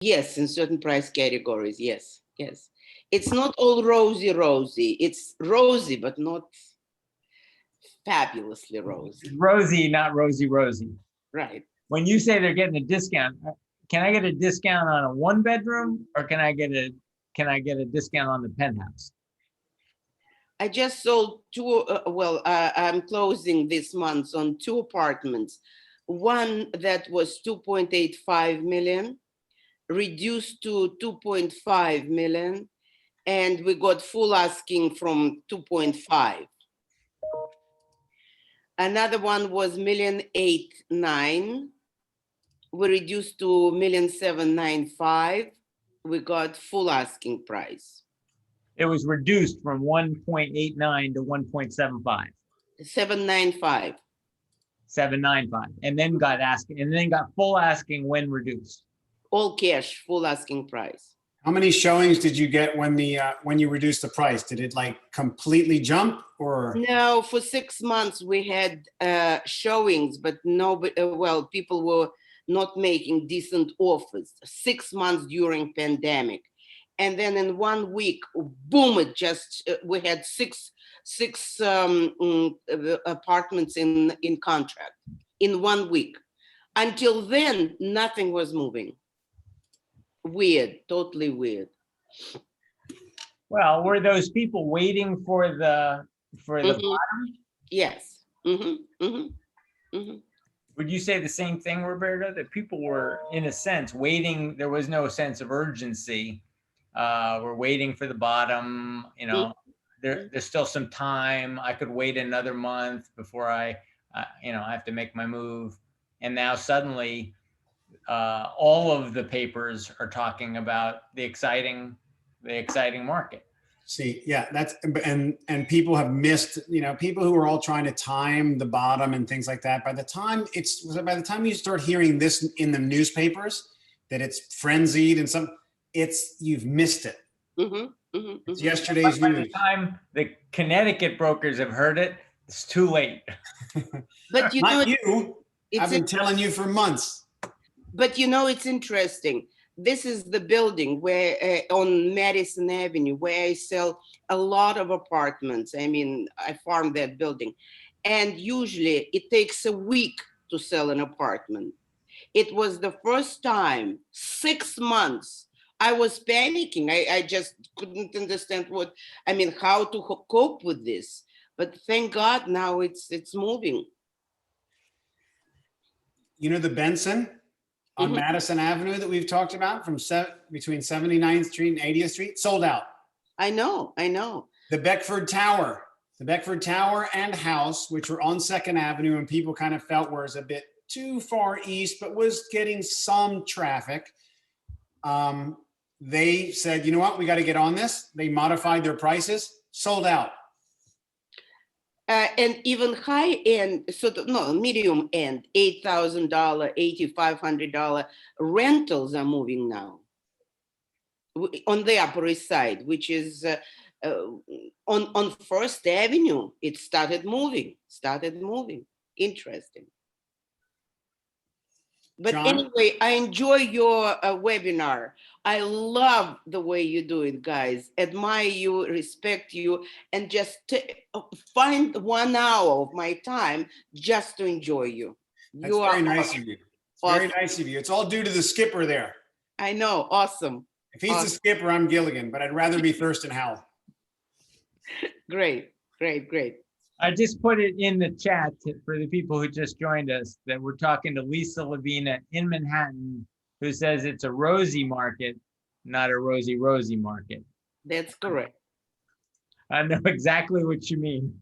Yes, in certain price categories. Yes, yes. It's not all rosy. It's rosy, but not fabulously rosy. Rosy, not rosy. Right. When you say they're getting a discount, can I get a discount on a 1-bedroom, or can I get a discount on the penthouse? I just sold two. I'm closing this month on 2 apartments. One that was 2.85 million, reduced to 2.5 million, and we got full asking from 2.5. Another one was 1,889,000. We reduced to 1,795,000. We got full asking price. It was reduced from 1.89 to 1.75. 795. 795, and then got full asking when reduced. All cash, full asking price. How many showings did you get when you reduced the price? Did it like completely jump, or? No, for 6 months we had showings, but people were not making decent offers. 6 months during pandemic. And then in 1 week, boom, it just, we had six apartments in contract in 1 week. Until then, nothing was moving. Weird, totally weird. Well, were those people waiting for the bottom? Yes. Would you say the same thing, Roberto, that people were, in a sense, waiting? There was no sense of urgency. We're waiting for the bottom, there's still some time. I could wait another month before I have to make my move. And now suddenly all of the papers are talking about the exciting market. See, yeah, and people have missed, people who are all trying to time the bottom and things like that. By the time you start hearing this in the newspapers, that it's frenzied and you've missed it. It's yesterday's By news. the time the Connecticut brokers have heard it, it's too late. But I've been telling you for months. But it's interesting. This is the building where on Madison Avenue, where I sell a lot of apartments. I mean, I farm that building. And usually it takes a week to sell an apartment. It was the first time, 6 months, I was panicking. I just couldn't understand how to cope with this. But thank God now it's moving. The Benson on Madison Avenue that we've talked about between 79th Street and 80th Street, sold out. I know. The Beckford Tower and house, which were on 2nd Avenue and people kind of felt was a bit too far east, but was getting some traffic. They said, you know what, we got to get on this. They modified their prices, sold out. And even high end, medium end, $8,000, $8,500 rentals are moving now on the Upper East Side, which is on First Avenue. It started moving. Interesting. But John? Anyway, I enjoy your webinar. I love the way you do it, guys. Admire you, respect you, and just find 1 hour of my time just to enjoy you. That's very nice of you. Very nice of you. It's all due to the skipper there. I know, awesome. If he's the skipper, I'm Gilligan, but I'd rather be Thurston Howell. Great. I just put it in the chat for the people who just joined us that we're talking to Lisa Lavina in Manhattan, who says it's a rosy market, not a rosy market. That's correct. I know exactly what you mean.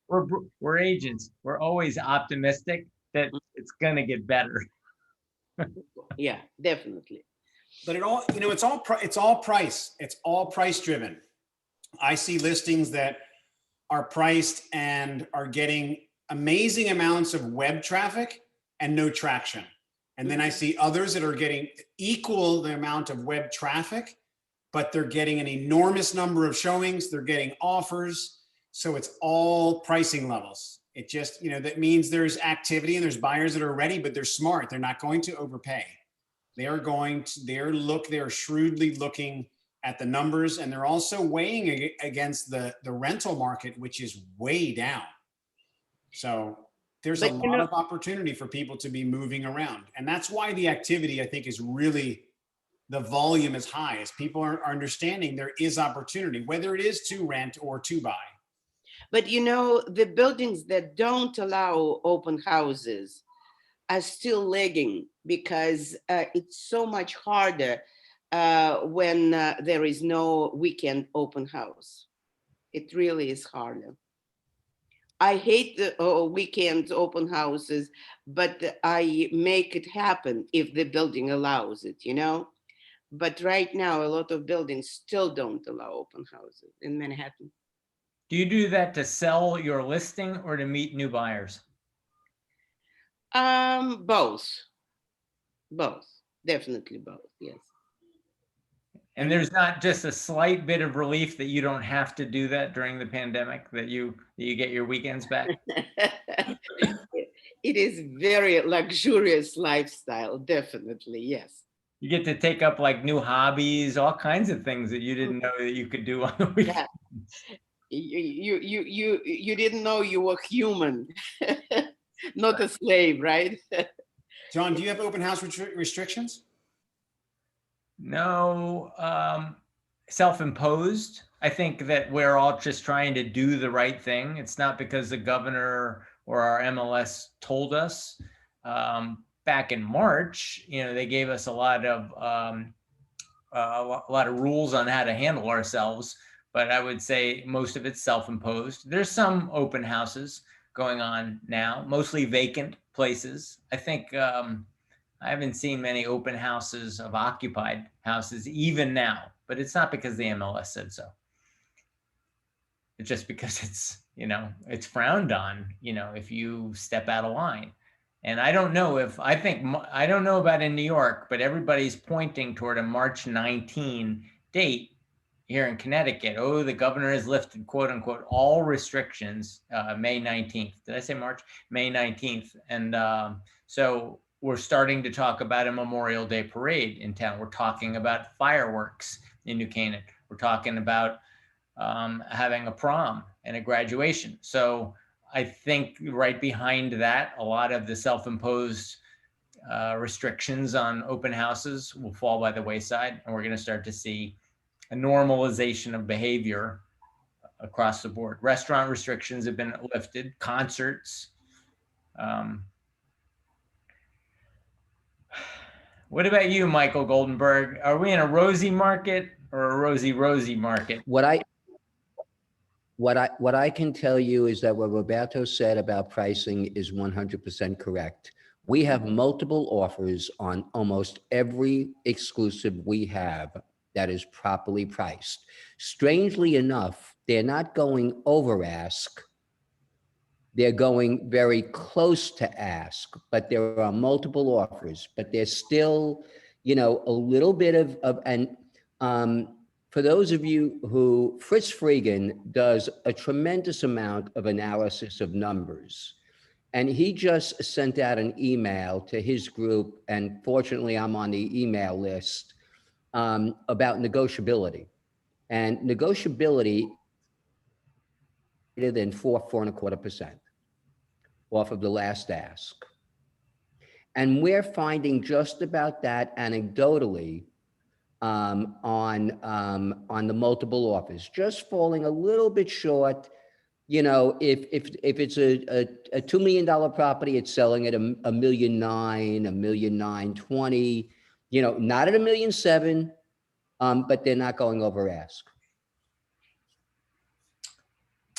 We're agents. We're always optimistic that it's going to get better. Yeah, definitely. But it's all price. It's all price driven. I see listings that are priced and are getting amazing amounts of web traffic and no traction. And then I see others that are getting equal the amount of web traffic, but they're getting an enormous number of showings. They're getting offers. So it's all pricing levels. It just, that means there's activity and there's buyers that are ready, but they're smart. They're not going to overpay. They're shrewdly looking at the numbers, and they're also weighing against the rental market, which is way down. So there's a lot of opportunity for people to be moving around. And that's why the activity, I think, is really, the volume is high, as people are understanding there is opportunity, whether it is to rent or to buy. But the buildings that don't allow open houses are still lagging, because it's so much harder when there is no weekend open house. It really is harder. I hate the weekend open houses, but I make it happen if the building allows it, But right now, a lot of buildings still don't allow open houses in Manhattan. Do you do that to sell your listing or to meet new buyers? Both, definitely both, yes. And there's not just a slight bit of relief that you don't have to do that during the pandemic, that you get your weekends back? It is very luxurious lifestyle, definitely, yes. You get to take up like new hobbies, all kinds of things that you didn't know that you could do on the weekends. Yeah. You didn't know you were human, not a slave, right? John, do you have open house restrictions? No, self-imposed. I think that we're all just trying to do the right thing. It's not because the governor or our MLS told us. Back in March, they gave us a lot of rules on how to handle ourselves, but I would say most of it's self-imposed. There's some open houses going on now, mostly vacant places. I think I haven't seen many open houses of occupied houses even now, but it's not because the MLS said so. It's just because it's frowned on, if you step out of line. And I don't know about in New York, but everybody's pointing toward a March 19 date here in Connecticut. Oh, the governor has lifted, quote unquote, all restrictions, May 19th. Did I say March? May 19th. And so we're starting to talk about a Memorial Day parade in town. We're talking about fireworks in New Canaan. We're talking about having a prom and a graduation. So I think right behind that, a lot of the self-imposed restrictions on open houses will fall by the wayside, and we're going to start to see a normalization of behavior across the board. Restaurant restrictions have been lifted, concerts. What about you, Michael Goldenberg? Are we in a rosy market or a rosy market? What I can tell you is that what Roberto said about pricing is 100% correct. We have multiple offers on almost every exclusive we have that is properly priced. Strangely enough, they're not going over ask. They're going very close to ask, but there are multiple offers, but there's still, a little bit for those of you who, Fritz Frieden does a tremendous amount of analysis of numbers. And he just sent out an email to his group, and fortunately I'm on the email list, about negotiability. And negotiability greater than 4.25% off of the last ask. And we're finding just about that anecdotally on the multiple offers, just falling a little bit short. If it's a $2 million property, it's selling at $1.9 million, $1.920 million, not at $1.7 million, but they're not going over ask.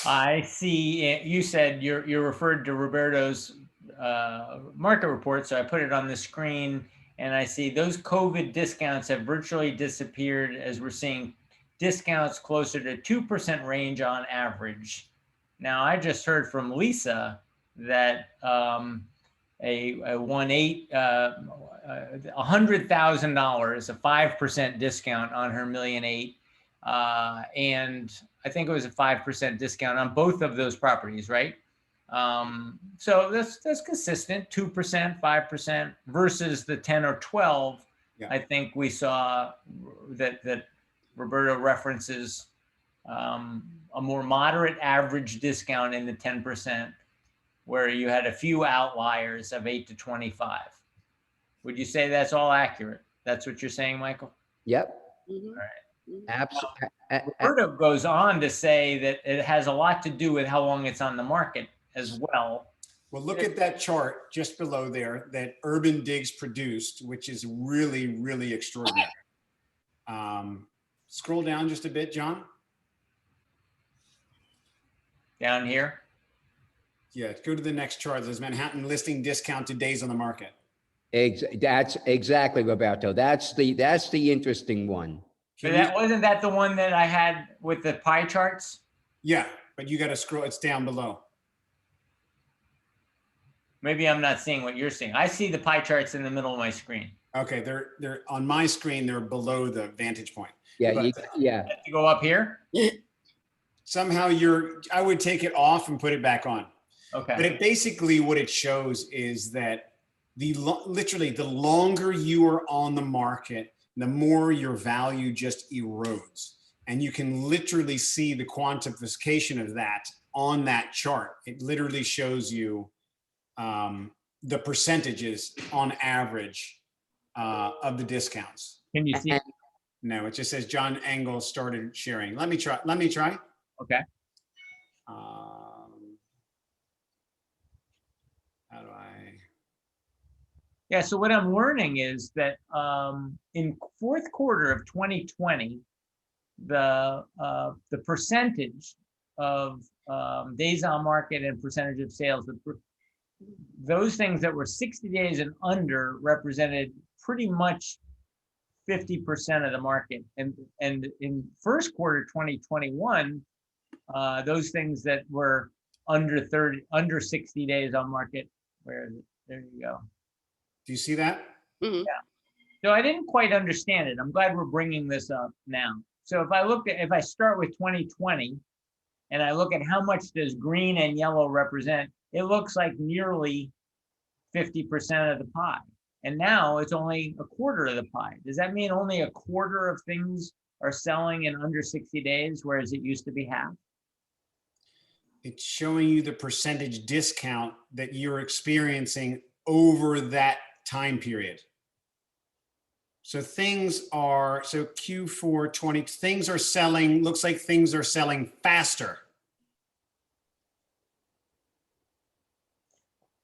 I see. You said you're referred to Roberto's market report, so I put it on the screen, and I see those COVID discounts have virtually disappeared, as we're seeing discounts closer to 2% range on average. Now, I just heard from Lisa that a 1.8, $100,000, a 5% discount on her $1.8 million, and I think it was a 5% discount on both of those properties, right? So that's consistent, 2%, 5% versus the 10 or 12 Yeah. I think we saw that Roberto references a more moderate average discount in the 10%, where you had a few outliers of 8 to 25. Would you say that's all accurate? That's what you're saying, Michael? Yep. Mhm. Absolutely. Roberto goes on to say that it has a lot to do with how long it's on the market as well. Well, look at that chart just below there that Urban Digs produced, which is really, really extraordinary. Scroll down just a bit, John. Down here. Yeah, go to the next chart. There's Manhattan listing discounted days on the market. That's exactly, Roberto. That's the interesting one. But that wasn't that the one that I had with the pie charts? Yeah, but you got to scroll. It's down below. Maybe I'm not seeing what you're seeing. I see the pie charts in the middle of my screen. Okay, they're on my screen. They're below the vantage point. Yeah, But I have to go up here? somehow I would take it off and put it back on. Okay. But basically what it shows is that literally the longer you are on the market, the more your value just erodes. And you can literally see the quantification of that on that chart. It literally shows you the percentages on average of the discounts. Can you see? No, it just says John Engel started sharing. Let me try. Okay. How do I? Yeah, so what I'm learning is that in fourth quarter of 2020, the percentage of days on market and percentage of sales, those things that were 60 days and under represented pretty much 50% of the market. And in first quarter 2021, those things that were under 60 days on market, where is it? There you go. Do you see that? Mhm. So I didn't quite understand it. I'm glad we're bringing this up now. So if I start with 2020 and I look at how much does green and yellow represent, it looks like nearly 50% of the pie. And now it's only a quarter of the pie. Does that mean only a quarter of things are selling in under 60 days, whereas it used to be half? It's showing you the percentage discount that you're experiencing over that time period. So Q4 20, things are selling, looks like things are selling faster.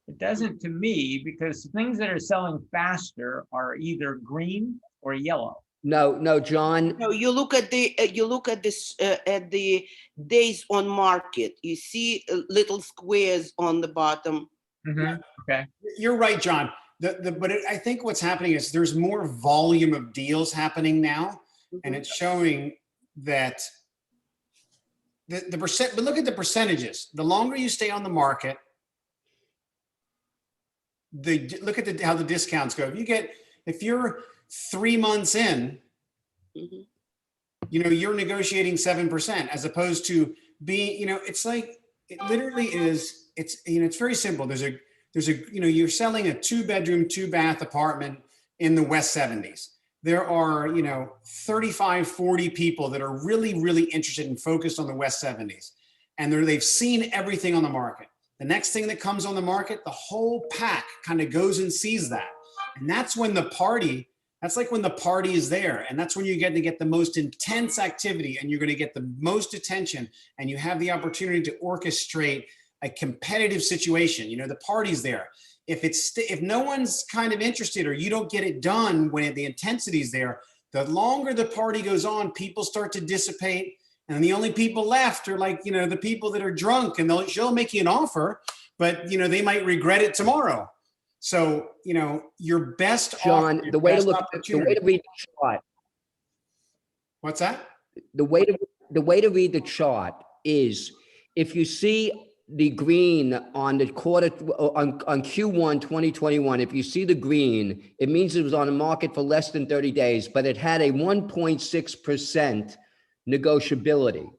It doesn't to me, because things that are selling faster are either green or yellow. No, John. No, you look at the at the days on market. You see little squares on the bottom. Mm-hmm. Okay. You're right, John. I think what's happening is there's more volume of deals happening now, and it's showing that the percent. But look at the percentages. The longer you stay on the market, look at how the discounts go. If you're 3 months in, you're negotiating 7% as opposed to being, it's like, it literally is, it's very simple. You're selling a 2-bedroom, 2-bath apartment in the West 70s. There are, 35, 40 people that are really, really interested and focused on the West 70s. And they've seen everything on the market. The next thing that comes on the market, the whole pack kind of goes and sees that. And that's when that's like when the party is there. And that's when you're getting to get the most intense activity and you're going to get the most attention and you have the opportunity to orchestrate a competitive situation. The party's there. If no one's kind of interested or you don't get it done when the intensity's there, the longer the party goes on, people start to dissipate. And the only people left are like, the people that are drunk, and she'll make you an offer, but they might regret it tomorrow. So, your best John, offer, the way to read the chart. What's that? The way to read the chart is if you see the green on the quarter on Q1 2021, if you see the green, it means it was on the market for less than 30 days, but it had a 1.6% negotiability.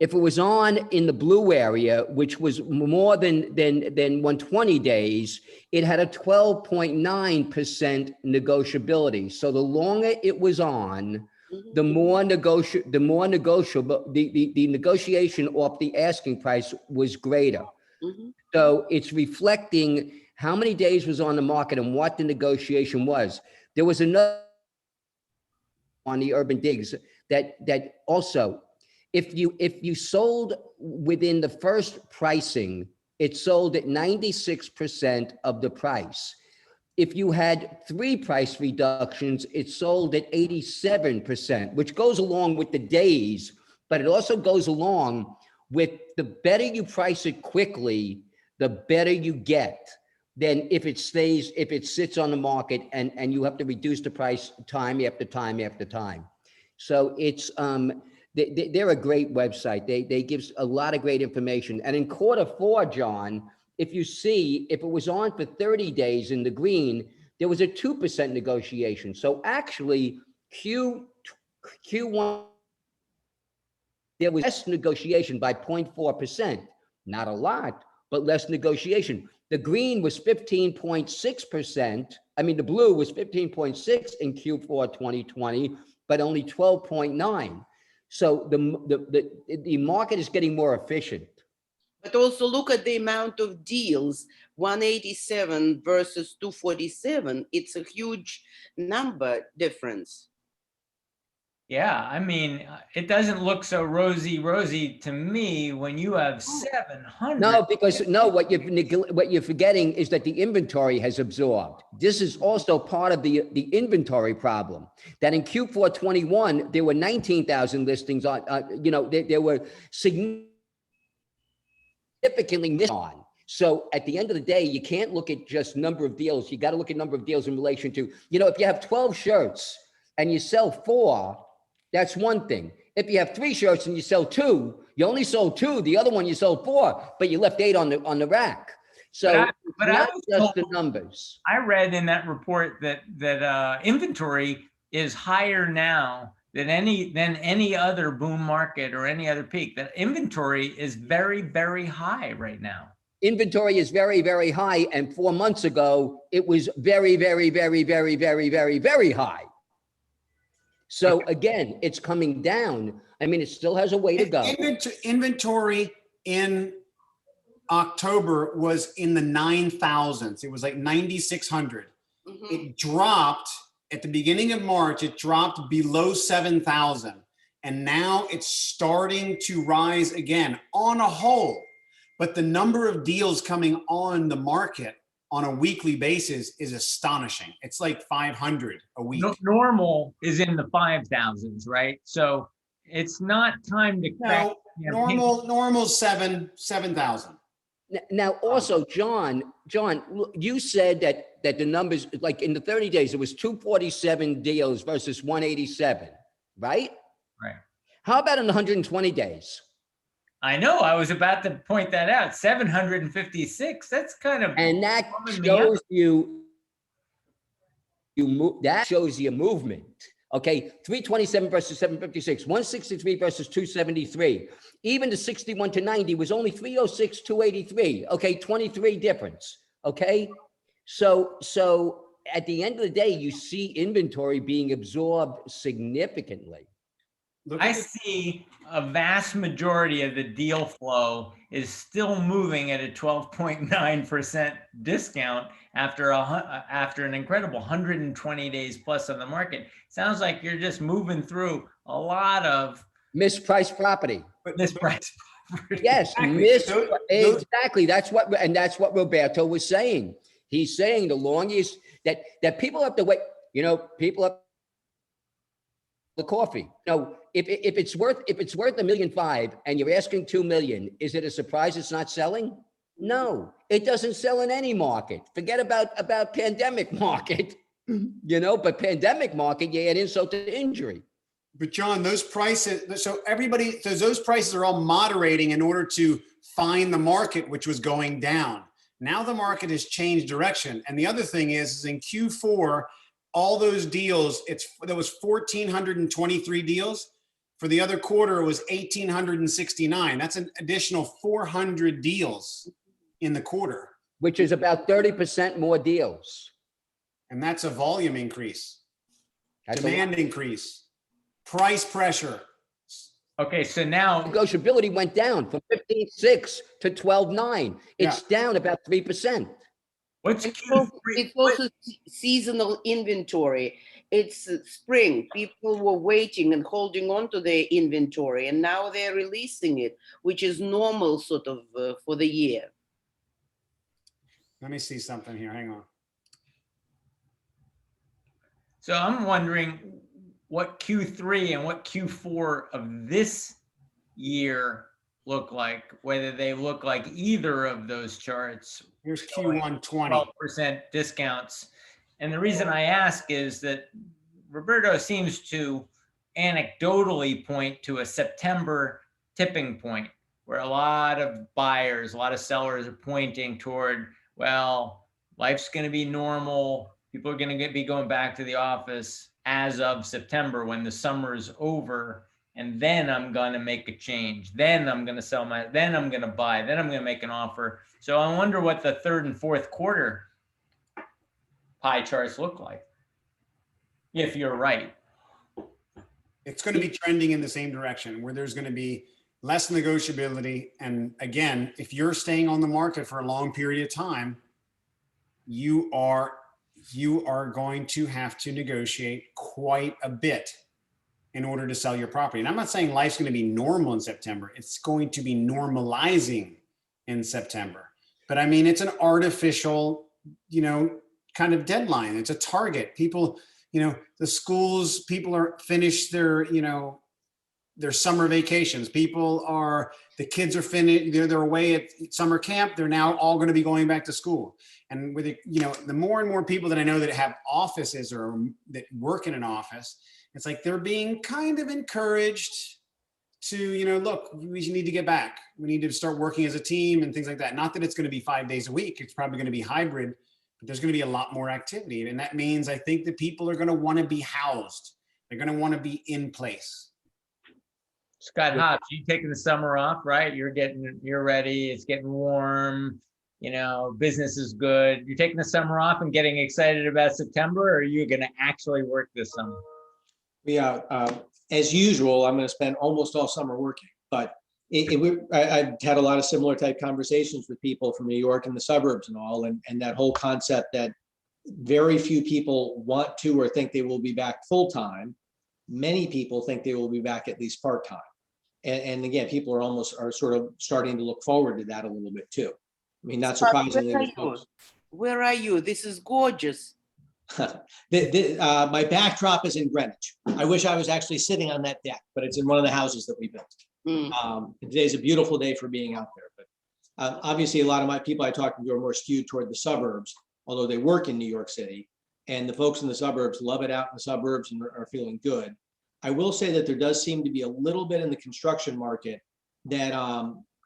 If it was on in the blue area, which was more than 120 days, it had a 12.9% negotiability. So the longer it was on, the more negotiable, the negotiation off the asking price was greater. So it's reflecting how many days was on the market and what the negotiation was. There was another on the urban digs that also, if you sold within the first pricing, it sold at 96% of the price. If you had 3 price reductions, it sold at 87%, which goes along with the days, but it also goes along with the better you price it quickly, the better you get than if it sits on the market and you have to reduce the price time after time after time. So it's, they're a great website. They give a lot of great information. And in Q4, John, if you see, if it was on for 30 days in the green, there was a 2% negotiation. So actually Q1, there was less negotiation by 0.4%, not a lot, but less negotiation. The green was 15.6%. I mean, the blue was 15.6 in Q4 2020, but only 12.9. So the market is getting more efficient. But also look at the amount of deals, 187 versus 247. It's a huge number difference. Yeah, I mean, it doesn't look so rosy to me when you have 700. No, because what you're forgetting is that the inventory has absorbed. This is also part of the inventory problem. That in Q4 21 there were 19,000 listings on. There were significantly missed on. So at the end of the day, you can't look at just number of deals. You got to look at number of deals in relation to, if you have 12 shirts and you sell 4. That's one thing. If you have 3 shirts and you sell 2, you only sold 2. The other one you sold 4, but you left 8 on the rack. So but not I was just told, the numbers. I read in that report that inventory is higher now than any other boom market or any other peak. That inventory is very, very high right now. Inventory is very, very high, and 4 months ago it was very, very, very, very, very, very, very high. So again, it's coming down. I mean, it still has a way to go. Inventory in October was in the 9,000s. It was like 9,600. It dropped at the beginning of March. It dropped below 7,000, and now it's starting to rise again on a whole. But the number of deals coming on the market on a weekly basis is astonishing. It's like 500 a week. Normal is in the 5,000s, right? So it's not time to crack. Normal 7,000. Now, also, John, you said that the numbers, like in the 30 days, it was 247 deals versus 187, right? Right. How about in 120 days? I know. I was about to point that out. 756. That's kind of. And that shows you that shows you movement. Okay, 327 versus 756, 163 versus 273. Even the 61 to 90 was only 306, 283. Okay, 23 difference. Okay, so at the end of the day, you see inventory being absorbed significantly. I see a vast majority of the deal flow is still moving at a 12.9% discount after an incredible 120 days plus on the market. Sounds like you're just moving through a lot of mispriced property. Mispriced property. Yes, exactly. That's what Roberto was saying. He's saying the longest that people have to wait. People have the coffee. If it's worth $1.5 million and you're asking $2 million, is it a surprise it's not selling? No, it doesn't sell in any market. Forget about pandemic market, but pandemic market, you add insult to injury. But John, those prices, those prices are all moderating in order to find the market, which was going down. Now the market has changed direction. And the other thing is in Q4, all those deals, there was 1,423 deals. For the other quarter, it was 1,869. That's an additional 400 deals in the quarter. Which is about 30% more deals. And that's a volume increase, That's a lot. demand increase, price pressure. Okay, so now, Negotiability went down from 15.6 to 12.9. It's down about 3%. what's It's Q3? it's also seasonal inventory. It's spring. People were waiting and holding on to their inventory, and now they're releasing it, which is normal sort of for the year. Let me see something here. Hang on. So I'm wondering what Q3 and what Q4 of this year look like, whether they look like either of those charts. Here's Q1 20. 12% discounts. And the reason I ask is that Roberto seems to anecdotally point to a September tipping point where a lot of buyers, a lot of sellers are pointing toward, well, life's going to be normal. People are going to be going back to the office as of September when the summer is over. And then I'm going to make a change. Then I'm going to sell then I'm going to buy, then I'm going to make an offer. So I wonder what the third and fourth quarter pie charts look like, if you're right. It's going to be trending in the same direction where there's going to be less negotiability. And again, if you're staying on the market for a long period of time, you are going to have to negotiate quite a bit in order to sell your property. And I'm not saying life's going to be normal in September. It's going to be normalizing in September. But I mean, it's an artificial, kind of deadline. It's a target. People, the schools, people are finished their, their summer vacations. The kids are finished. They're away at summer camp. They're now all going to be going back to school. And with the more and more people that I know that have offices or that work in an office, it's like they're being kind of encouraged to, look, we need to get back. We need to start working as a team and things like that. Not that it's going to be 5 days a week. It's probably going to be hybrid, but there's going to be a lot more activity. And that means I think that people are going to want to be housed. They're going to want to be in place. Scott Hobbs, you taking the summer off, right? You're ready. It's getting warm. Business is good. You're taking the summer off and getting excited about September, or are you going to actually work this summer? Yeah, as usual, I'm going to spend almost all summer working, but I've had a lot of similar type conversations with people from New York and the suburbs and all, and that whole concept that very few people want to or think they will be back full-time. Many people think they will be back at least part-time. And again, people are sort of starting to look forward to that a little bit too. I mean, not surprisingly. Where are you? This is gorgeous. My backdrop is in Greenwich. I wish I was actually sitting on that deck, but it's in one of the houses that we built. Today's a beautiful day for being out there, but obviously a lot of my people I talk to are more skewed toward the suburbs, although they work in New York City, and the folks in the suburbs love it out in the suburbs and are feeling good. I will say that there does seem to be a little bit in the construction market that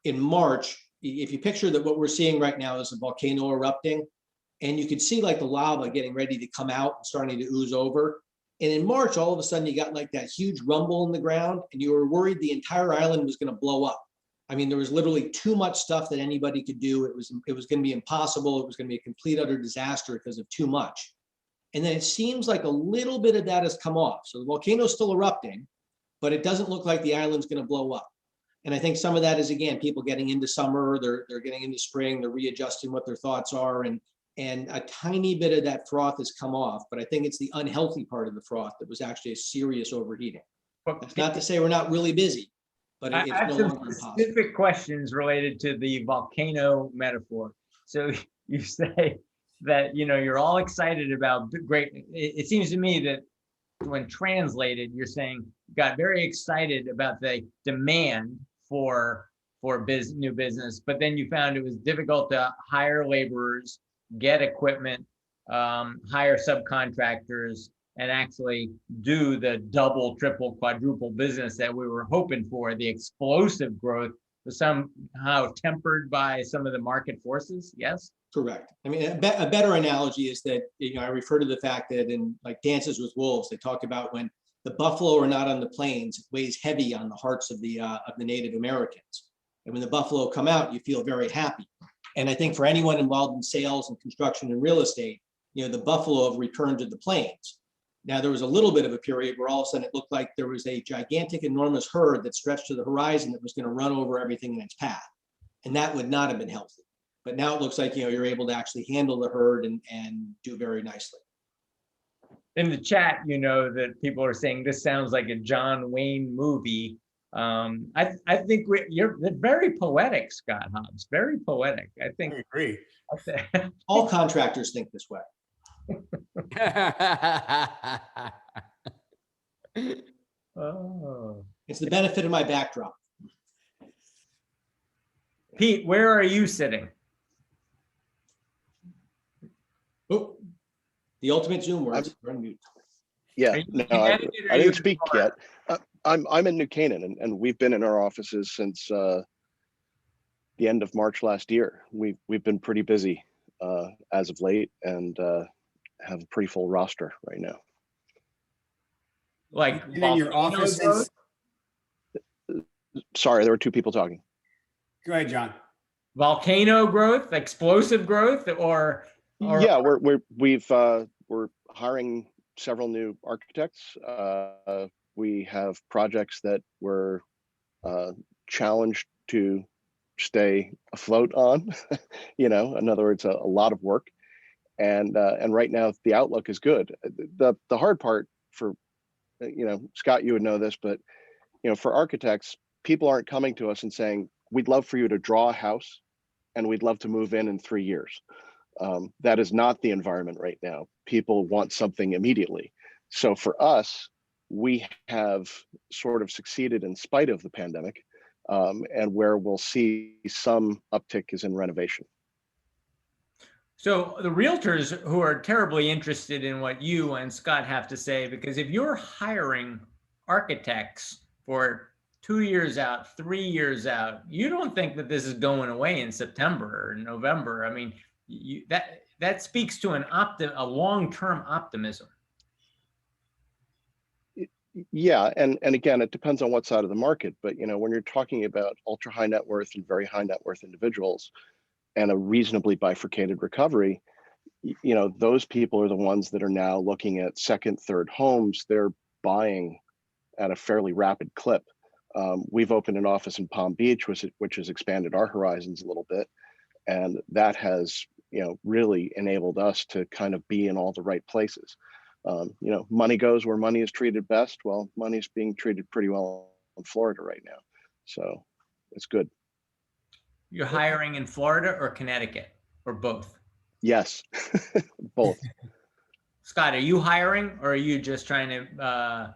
in March, if you picture that what we're seeing right now is a volcano erupting, and you could see like the lava getting ready to come out and starting to ooze over. And in March, all of a sudden you got like that huge rumble in the ground and you were worried the entire island was going to blow up. I mean, there was literally too much stuff that anybody could do. It was going to be impossible. It was going to be a complete utter disaster because of too much. And then it seems like a little bit of that has come off. So the volcano is still erupting, but it doesn't look like the island's going to blow up. And I think some of that is, again, people getting into summer, they're getting into spring, they're readjusting what their thoughts are. And a tiny bit of that froth has come off, but I think it's the unhealthy part of the froth that was actually a serious overheating. That's not to say we're not really busy, but it's I have no some longer impossible. specific questions related to the volcano metaphor. So you say that, you're all excited about great. It seems to me that when translated, you're saying you got very excited about the demand for new business, but then you found it was difficult to hire laborers, get equipment, hire subcontractors, and actually do the double, triple, quadruple business that we were hoping for. The explosive growth was somehow tempered by some of the market forces. Yes? Correct. I mean, a better analogy is that, I refer to the fact that in like Dances with Wolves, they talk about when The buffalo are not on the plains. It weighs heavy on the hearts of the Native Americans. And when the buffalo come out, you feel very happy. And I think for anyone involved in sales and construction and real estate, the buffalo have returned to the plains. Now, there was a little bit of a period where all of a sudden it looked like there was a gigantic, enormous herd that stretched to the horizon that was going to run over everything in its path. And that would not have been healthy. But now it looks like, you're able to actually handle the herd and do very nicely. In the chat, that people are saying this sounds like a John Wayne movie. I think you're very poetic, Scott Hobbs, very poetic. I think. I agree. All contractors think this way. Oh. It's the benefit of my backdrop. Pete, where are you sitting? Oh, the ultimate Zoom words. You're on mute. Yeah, you no, Connecticut or I are you didn't speak in Florida? yet. I'm in New Canaan, and we've been in our offices since the end of March last year. We've been pretty busy as of late, and have a pretty full roster right now. Like Been in your office since. Sorry, there were two people talking. Go ahead, John. volcano growth, explosive growth, or Yeah, we're hiring several new architects. We have projects that we're challenged to stay afloat on. In other words, a lot of work, and right now the outlook is good. The hard part for Scott, you would know this, but for architects, people aren't coming to us and saying, we'd love for you to draw a house and we'd love to move in 3 years. That is not the environment right now. People want something immediately. So for us, we have sort of succeeded in spite of the pandemic, and where we'll see some uptick is in renovation. So the realtors who are terribly interested in what you and Scott have to say, because if you're hiring architects for 2 years out, 3 years out, you don't think that this is going away in September or November. I mean, that speaks to a long-term optimism. Yeah, and again, it depends on what side of the market, but when you're talking about ultra high net worth and very high net worth individuals and a reasonably bifurcated recovery, those people are the ones that are now looking at second, third homes. They're buying at a fairly rapid clip. We've opened an office in Palm Beach, which has expanded our horizons a little bit, and that has really enabled us to kind of be in all the right places. Money goes where money is treated best. Well, money's being treated pretty well in Florida right now, so it's good. You're hiring in Florida or Connecticut or both? Yes, both. Scott, are you hiring or are you just trying to, are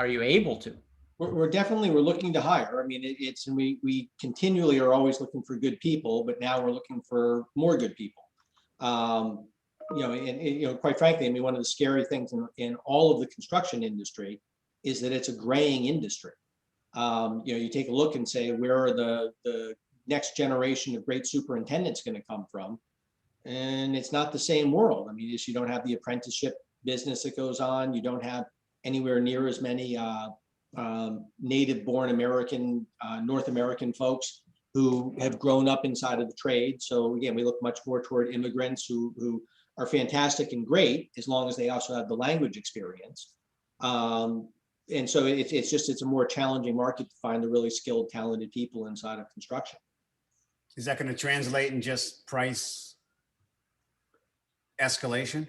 you able to? We're looking to hire. I mean, and we continually are always looking for good people, but now we're looking for more good people. Quite frankly, I mean, one of the scary things in all of the construction industry is that it's a graying industry. You take a look and say, where are the next generation of great superintendents going to come from? And it's not the same world. I mean, you don't have the apprenticeship business that goes on. You don't have anywhere near as many native-born American, North American folks who have grown up inside of the trade. So again, we look much more toward immigrants who are fantastic and great, as long as they also have the language experience. And so it's a more challenging market to find the really skilled, talented people inside of construction. Is that going to translate in just price escalation?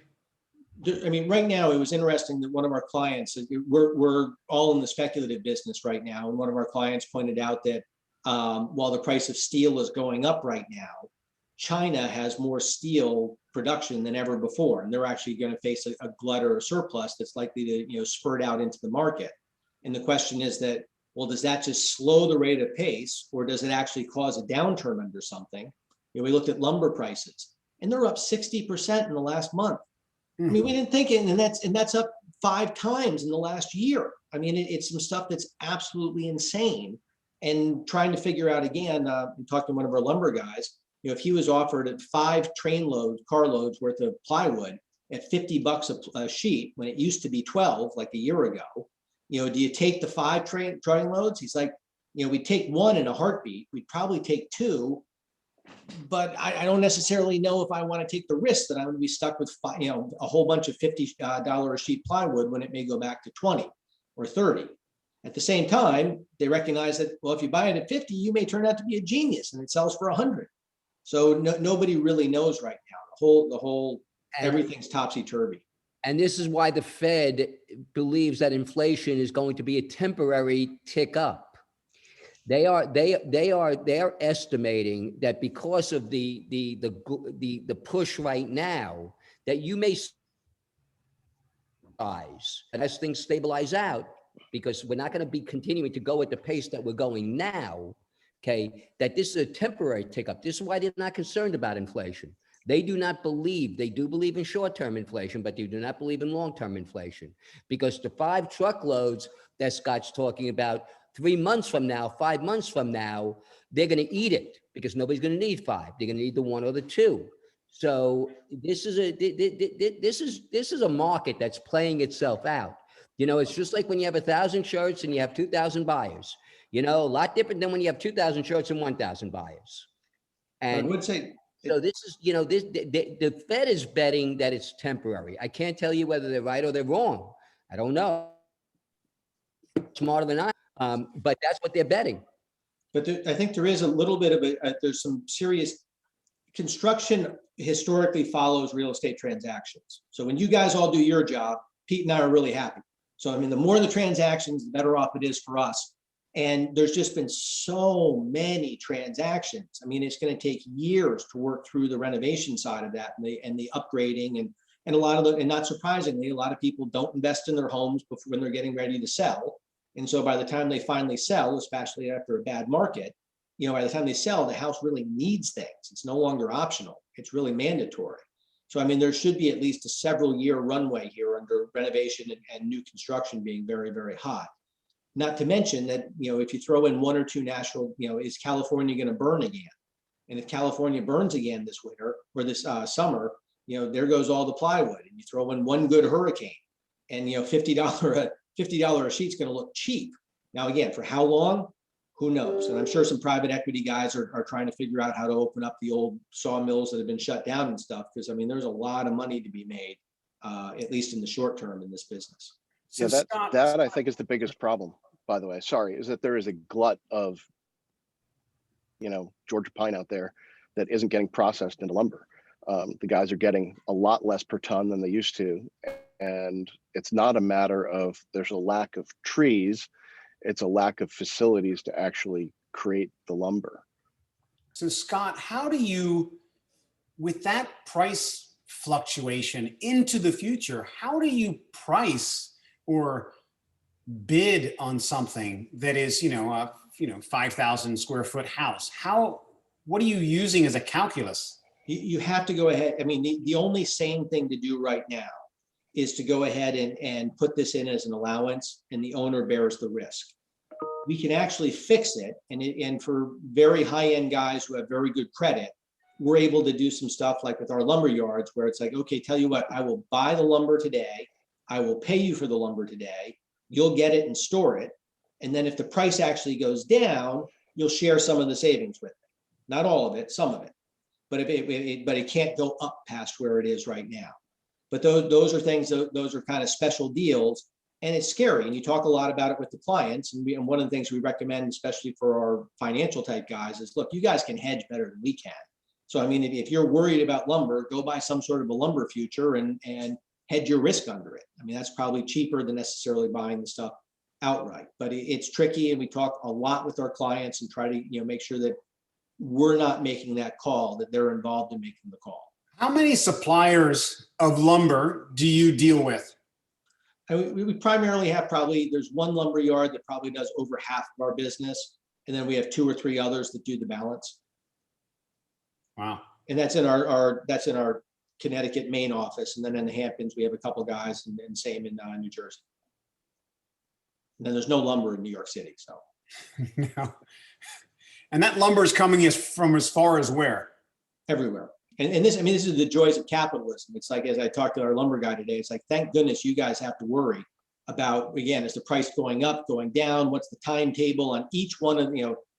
I mean, right now, it was interesting that one of our clients, we're all in the speculative business right now. And one of our clients pointed out that while the price of steel is going up right now, China has more steel production than ever before. And they're actually going to face a glut or a surplus that's likely to spurt out into the market. And the question is that, well, does that just slow the rate of pace, or does it actually cause a downturn under something? We looked at lumber prices and they're up 60% in the last month. I mean, we didn't think it, and that's up 5 times in the last year. I mean, it's some stuff that's absolutely insane. And trying to figure out again, talking to one of our lumber guys, if he was offered at 5 car loads worth of plywood at $50 a sheet when it used to be 12 like a year ago. Do you take the 5 trailing loads? He's like, we'd take 1 in a heartbeat. We'd probably take 2, but I don't necessarily know if I want to take the risk that I'm going to be stuck with, a whole bunch of $50 a sheet plywood when it may go back to 20 or 30. At the same time, they recognize that, well, if you buy it at 50, you may turn out to be a genius and it sells for 100. So nobody really knows right now. The whole everything's topsy-turvy. And this is why the Fed believes that inflation is going to be a temporary tick up. They are estimating that because of the push right now, that you may rise, and as things stabilize out, because we're not going to be continuing to go at the pace that we're going now, okay, that this is a temporary tick up. This is why they're not concerned about inflation. They do believe in short-term inflation, but they do not believe in long-term inflation, because the 5 truckloads that Scott's talking about 3 months from now, 5 months from now, they're going to eat it, because nobody's going to need 5. They're going to need the 1 or the 2. So this is a market that's playing itself out. It's just like when you have 1,000 shirts and you have 2,000 buyers. A lot different than when you have 2,000 shirts and 1,000 buyers. And I would say, so this is, the Fed is betting that it's temporary. I can't tell you whether they're right or they're wrong. I don't know. Smarter than I, but that's what they're betting. But I think there is a little bit of there's some serious construction historically follows real estate transactions. So when you guys all do your job, Pete and I are really happy. So, the more the transactions, the better off it is for us. And there's just been so many transactions. It's going to take years to work through the renovation side of that and the upgrading and a lot of and not surprisingly, a lot of people don't invest in their homes before when they're getting ready to sell. And so by the time they finally sell, especially after a bad market, by the time they sell, the house really needs things. It's no longer optional. It's really mandatory. So, there should be at least a several-year runway here under renovation and new construction being very, very hot. Not to mention that, if you throw in 1 or 2 national, is California going to burn again? And if California burns again this winter or this summer, there goes all the plywood. And you throw in 1 good hurricane and, $50 a sheet's going to look cheap. Now, again, for how long? Who knows? And I'm sure some private equity guys are trying to figure out how to open up the old sawmills that have been shut down and stuff. Because there's a lot of money to be made, at least in the short term in this business. So that I think is the biggest problem, by the way. Sorry, is that there is a glut of, Georgia pine out there that isn't getting processed into lumber. The guys are getting a lot less per ton than they used to. And it's not a matter of there's a lack of trees. It's a lack of facilities to actually create the lumber. So Scott, how do you, with that price fluctuation into the future, how do you price or bid on something that is, 5,000 square foot house? What are you using as a calculus? You have to go ahead. The only sane thing to do right now is to go ahead and put this in as an allowance, and the owner bears the risk. We can actually fix it, and for very high-end guys who have very good credit, we're able to do some stuff like with our lumber yards where it's like, okay, tell you what, I will buy the lumber today, I will pay you for the lumber today, you'll get it and store it, and then if the price actually goes down, you'll share some of the savings with me. Not all of it, some of it, but it can't go up past where it is right now. But those are things, those are kind of special deals, and it's scary. And you talk a lot about it with the clients. And one of the things we recommend, especially for our financial type guys, is look, you guys can hedge better than we can. So, if you're worried about lumber, go buy some sort of a lumber future and hedge your risk under it. That's probably cheaper than necessarily buying the stuff outright. But it's tricky, and we talk a lot with our clients and try to make sure that we're not making that call, that they're involved in making the call. How many suppliers of lumber do you deal with? We primarily have there's 1 lumber yard that probably does over half of our business. And then we have 2 or 3 others that do the balance. Wow. And that's in our Connecticut main office. And then in the Hamptons, we have a couple guys, and same in New Jersey. And then there's no lumber in New York City. So. No. And that lumber is coming from as far as where? Everywhere. And this, I mean, this is the joys of capitalism. It's like, as I talked to our lumber guy today, it's like, thank goodness you guys have to worry about, again, is the price going up, going down? What's the timetable on each one of,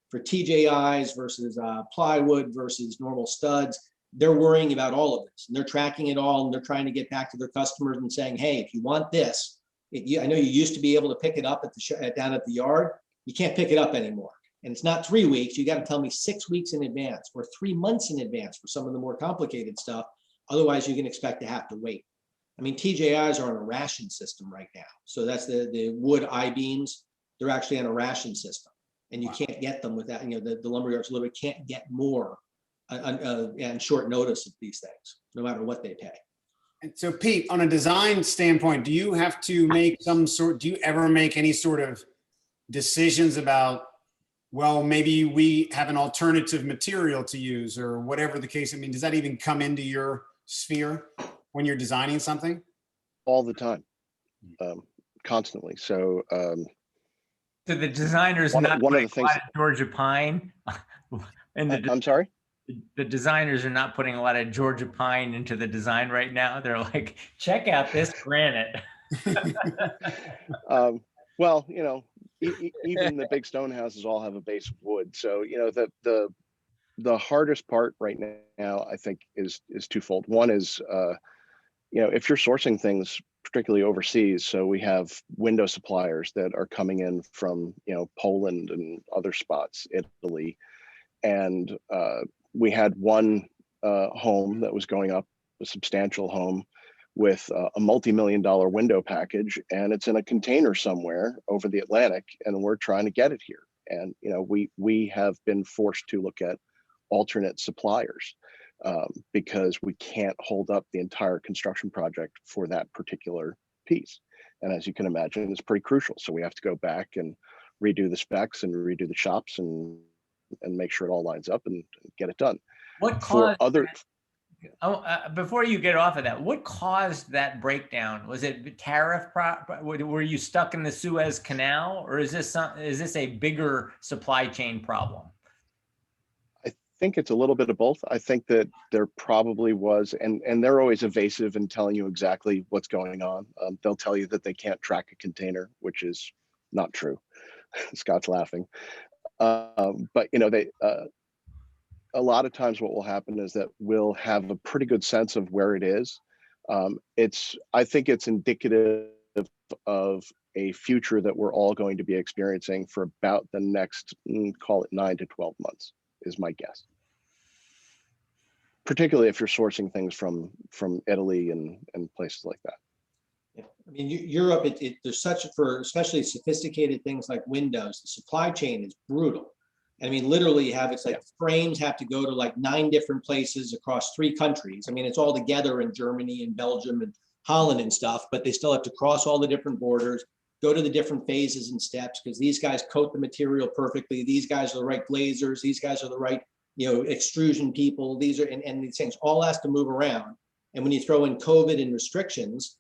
for TJIs versus plywood versus normal studs? They're worrying about all of this, and they're tracking it all, and they're trying to get back to their customers and saying, hey, if you want this, I know you used to be able to pick it up at the down at the yard. You can't pick it up anymore. And it's not 3 weeks. You got to tell me 6 weeks in advance or 3 months in advance for some of the more complicated stuff. Otherwise, you can expect to have to wait. I mean, TJIs are on a ration system right now. So that's the wood I-beams. They're actually on a ration system, and you can't get them without, the lumberyards literally can't get more on short notice of these things, no matter what they pay. And so Pete, on a design standpoint, do you have to make do you ever make any sort of decisions about, well, maybe we have an alternative material to use or whatever the case? I mean, does that even come into your sphere when you're designing something? All the time, constantly. So So the designer's one not of the putting a things, lot of Georgia pine. And I'm sorry? the designers are not putting a lot of Georgia pine into the design right now. They're like, check out this granite. Well, even the big stone houses all have a base of wood. So, the hardest part right now, I think, is twofold. One is, if you're sourcing things, particularly overseas, so we have window suppliers that are coming in from, Poland and other spots, Italy. And we had one home that was going up, a substantial home, with a multi-million-dollar window package, and it's in a container somewhere over the Atlantic, and we're trying to get it here. And we have been forced to look at alternate suppliers because we can't hold up the entire construction project for that particular piece. And as you can imagine, it's pretty crucial. So we have to go back and redo the specs and redo the shops and make sure it all lines up and get it done. What caused before you get off of that, what caused that breakdown? Was it tariff? Were you stuck in the Suez Canal, or is this a bigger supply chain problem? I think it's a little bit of both. I think that there probably was, and they're always evasive in telling you exactly what's going on. They'll tell you that they can't track a container, which is not true. Scott's laughing. But a lot of times what will happen is that we'll have a pretty good sense of where it is. I think it's indicative of a future that we're all going to be experiencing for about the next, call it 9 to 12 months, is my guess. Particularly if you're sourcing things from Italy and places like that. Yeah. I mean, Europe, there's such, for especially sophisticated things like windows, the supply chain is brutal. I mean, literally it's like frames have to go to like 9 different places across 3 countries. I mean, it's all together in Germany and Belgium and Holland and stuff, but they still have to cross all the different borders, go to the different phases and steps, because these guys coat the material perfectly. These guys are the right glazers. These guys are the right, extrusion people. These are, and these things all has to move around. And when you throw in COVID and restrictions,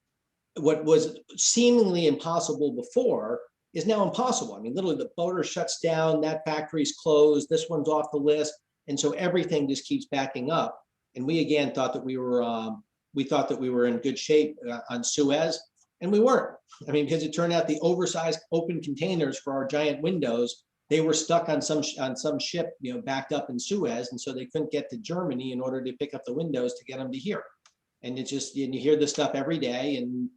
what was seemingly impossible before is now impossible. I mean, literally the boater shuts down, that factory's closed, this one's off the list. And so everything just keeps backing up. And we again thought that we were in good shape on Suez, and we weren't. I mean, because it turned out the oversized open containers for our giant windows, they were stuck on some ship, backed up in Suez. And so they couldn't get to Germany in order to pick up the windows to get them to here. And it's just, you hear this stuff every day, and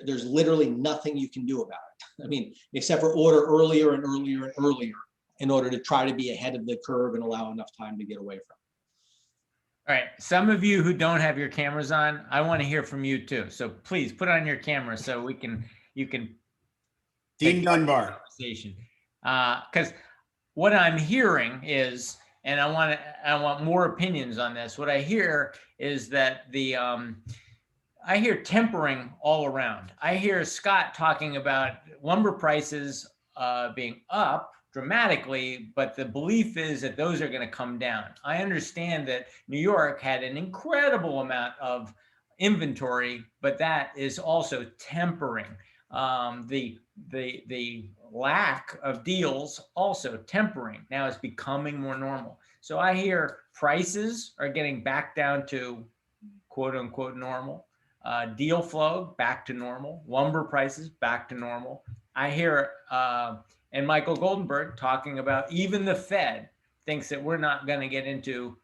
there's literally nothing you can do about it. I mean, except for order earlier and earlier and earlier in order to try to be ahead of the curve and allow enough time to get away from it. All right. Some of you who don't have your cameras on, I want to hear from you too. So please put on your camera so you can Dean Dunbar. Conversation. Because what I'm hearing is, and I want more opinions on this. What I hear is that I hear tempering all around. I hear Scott talking about lumber prices being up dramatically, but the belief is that those are going to come down. I understand that New York had an incredible amount of inventory, but that is also tempering. The lack of deals also tempering. Now it's becoming more normal. So I hear prices are getting back down to quote unquote normal. Deal flow back to normal. Lumber prices back to normal. I hear and Michael Goldenberg talking about even the Fed thinks that we're not going to get into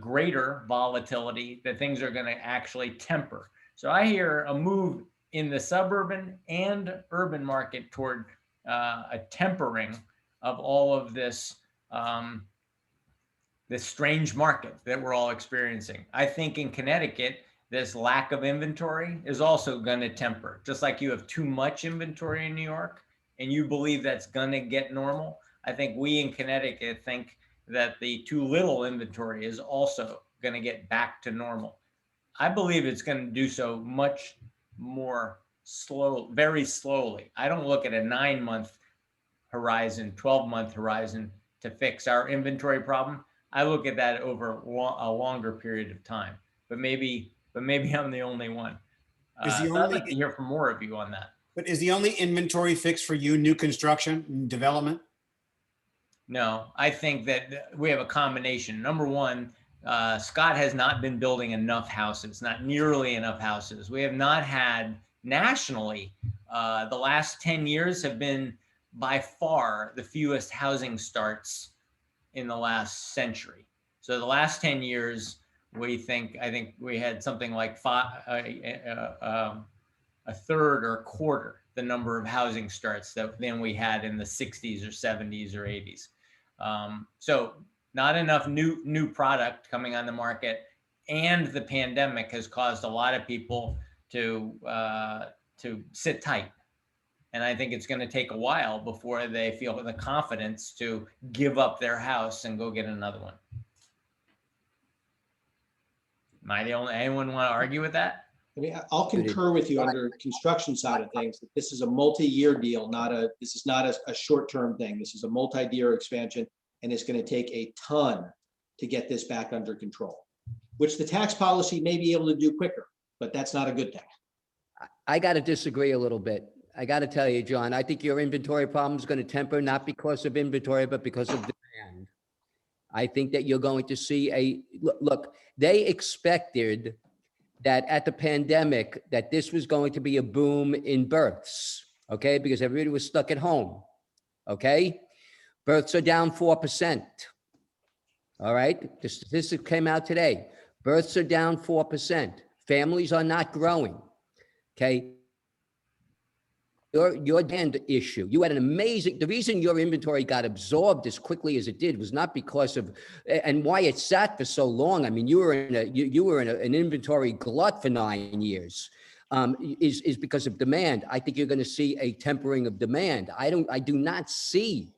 greater volatility, that things are going to actually temper. So I hear a move in the suburban and urban market toward a tempering of all of this this strange market that we're all experiencing. I think in Connecticut, this lack of inventory is also going to temper. Just like you have too much inventory in New York and you believe that's going to get normal, I think we in Connecticut think that the too little inventory is also going to get back to normal. I believe it's going to do so much more very slowly. I don't look at a 9-month horizon, 12-month horizon to fix our inventory problem. I look at that over a longer period of time, but maybe I'm the only one. I'd like to hear from more of you on that. But is the only inventory fix for you new construction, development? No, I think that we have a combination. Number one, Scott has not been building enough houses, not nearly enough houses. We have not had nationally, the last 10 years have been by far the fewest housing starts in the last century. So the last 10 years, I think we had something like a third or a quarter the number of housing starts than we had in the 60s or 70s or 80s. So not enough new product coming on the market, and the pandemic has caused a lot of people to sit tight. And I think it's going to take a while before they feel the confidence to give up their house and go get another one. Am I the only, anyone want to argue with that? I mean, I'll concur with you on the construction side of things. That this is a multi-year deal, this is not a short-term thing. This is a multi-year expansion, and it's going to take a ton to get this back under control, which the tax policy may be able to do quicker, but that's not a good thing. I got to disagree a little bit. I got to tell you, John, I think your inventory problem is going to temper, not because of inventory, but because of demand. I think that you're going to see look, they expected that at the pandemic, that this was going to be a boom in births, okay? Because everybody was stuck at home, okay? Births are down 4%, all right? The statistics came out today. Births are down 4%. Families are not growing, okay? Your demand issue, you had the reason your inventory got absorbed as quickly as it did was not because of, and why it sat for so long. I mean, you were in an inventory glut for 9 years, is because of demand. I think you're going to see a tempering of demand. I do not see,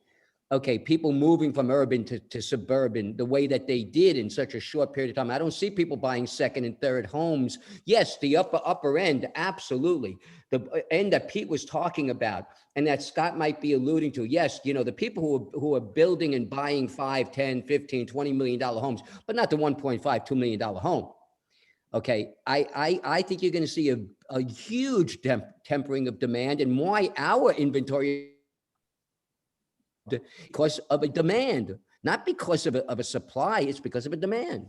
okay, people moving from urban to suburban the way that they did in such a short period of time. I don't see people buying second and third homes. Yes, the upper end, absolutely. The end that Pete was talking about and that Scott might be alluding to. Yes, you know, the people who are building and buying $5, $10, $15, $20 million homes, but not the $1.5, $2 million home. Okay, I think you're going to see a huge tempering of demand, and why our inventory, because of a demand, not because of a supply, it's because of a demand.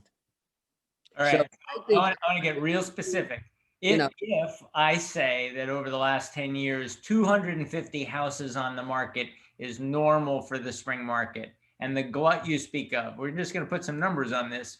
All right, So I want to get real specific. If I say that over the last 10 years, 250 houses on the market is normal for the spring market, and the glut you speak of, we're just going to put some numbers on this,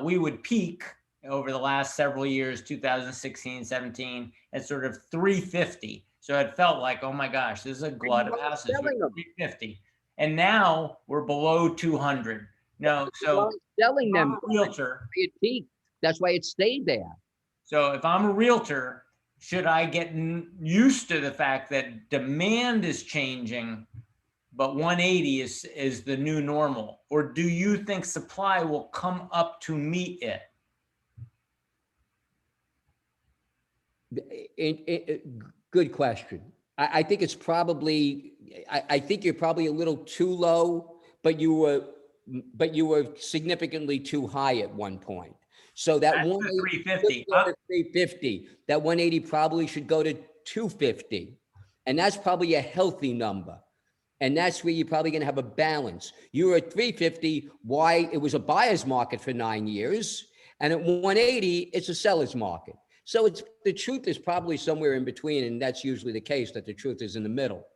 we would peak over the last several years, 2016, 17, at sort of 350. So it felt like, oh my gosh, this is a glut of houses, 350. And now we're below 200. No, so selling them, realtor, it peaked. That's why it stayed there. So if I'm a realtor, should I get used to the fact that demand is changing, but 180 is the new normal? Or do you think supply will come up to meet it? Good question. I think it's probably, I think you're probably a little too low, but you were significantly too high at one point. So that 350. 350, that 180 probably should go to 250. And that's probably a healthy number. And that's where you're probably going to have a balance. You were at 350, why? It was a buyer's market for 9 years. And at 180, it's a seller's market. So the truth is probably somewhere in between. And that's usually the case, that the truth is in the middle.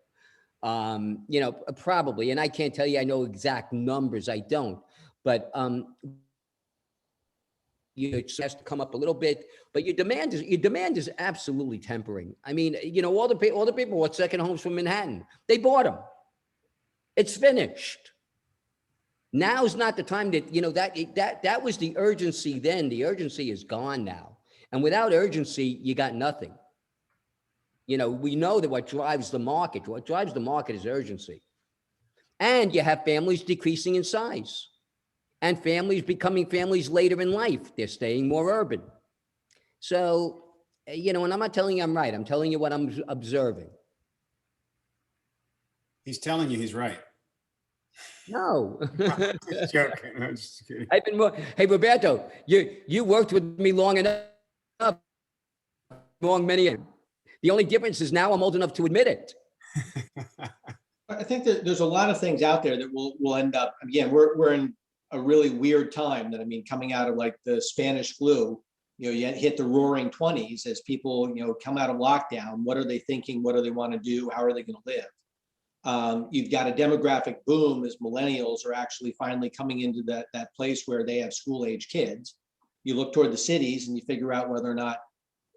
Probably. And I can't tell you, I know exact numbers. I don't. But it has to come up a little bit, but your demand is absolutely tempering. I mean, all the people bought second homes from Manhattan. They bought them. It's finished. Now's not the time that was the urgency then. The urgency is gone now. And without urgency, you got nothing. We know that what drives the market is urgency. And you have families decreasing in size. And families becoming families later in life. They're staying more urban. So, and I'm not telling you I'm right. I'm telling you what I'm observing. He's telling you he's right. No. Just joking. I'm just kidding. Hey, Roberto, you worked with me long enough. The only difference is now I'm old enough to admit it. I think that there's a lot of things out there that will end up, again, we're in a really weird time coming out of like the Spanish flu, you hit the roaring 20s as people, come out of lockdown. What are they thinking? What do they want to do? How are they going to live? You've got a demographic boom as millennials are actually finally coming into that place where they have school age kids. You look toward the cities and you figure out whether or not,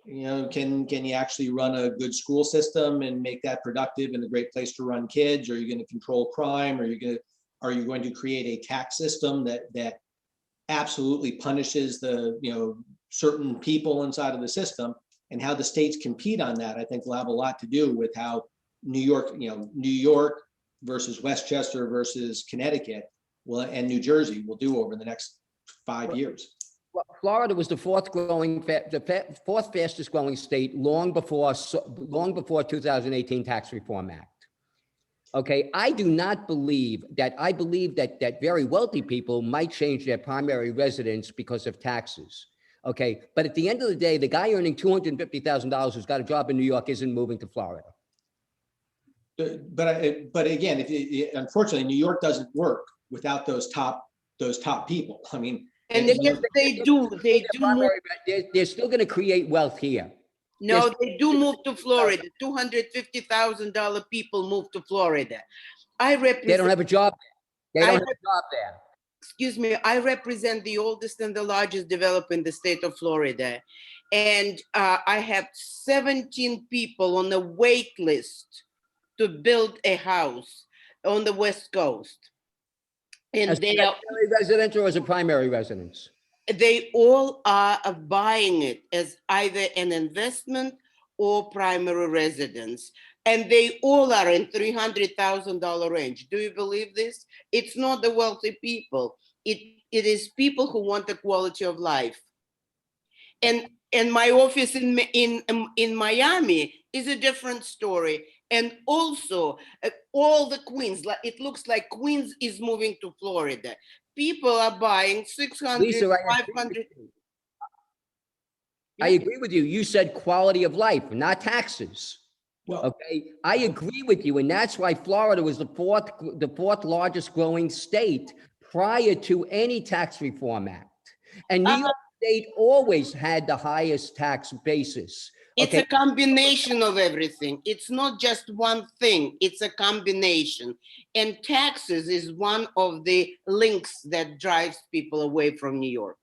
can you actually run a good school system and make that productive and a great place to run kids? Are you going to control crime? Are you going to create a tax system that absolutely punishes the certain people inside of the system? And how the states compete on that, I think, will have a lot to do with how New York versus Westchester versus Connecticut and New Jersey will do over the next 5 years. Florida was the fourth fastest growing state long before 2018 Tax Reform Act. Okay, I believe that very wealthy people might change their primary residence because of taxes. Okay, but at the end of the day, the guy earning $250,000 who's got a job in New York isn't moving to Florida. But again, unfortunately, New York doesn't work without those top people. And they do move. They're still going to create wealth here. No, they do move to Florida. $250,000 people move to Florida. They don't have a job there. Excuse me, I represent the oldest and the largest developer in the state of Florida. And I have 17 people on the wait list to build a house on the West Coast. And as a secondary residence or as a primary residence? They all are buying it as either an investment or primary residence. And they all are in $300,000 range. Do you believe this? It's not the wealthy people. It is people who want the quality of life. And my office in Miami is a different story. And also all the Queens, it looks like Queens is moving to Florida. People are buying 600, Lisa, 500. I agree with you. You said quality of life, not taxes. Well, okay, I agree with you. And that's why Florida was the fourth largest growing state prior to any tax reform act. And New York State always had the highest tax basis. It's a combination of everything. It's not just one thing. It's a combination. And taxes is one of the links that drives people away from New York.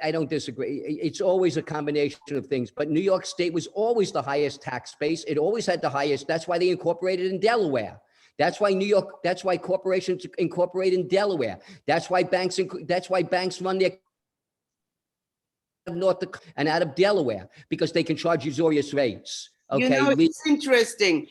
I don't disagree. It's always a combination of things, but New York State was always the highest tax base. It always had the highest. That's why they incorporated in Delaware. That's why corporations incorporate in Delaware. That's why banks run their North and out of Delaware, because they can charge usurious rates. Okay, it's interesting.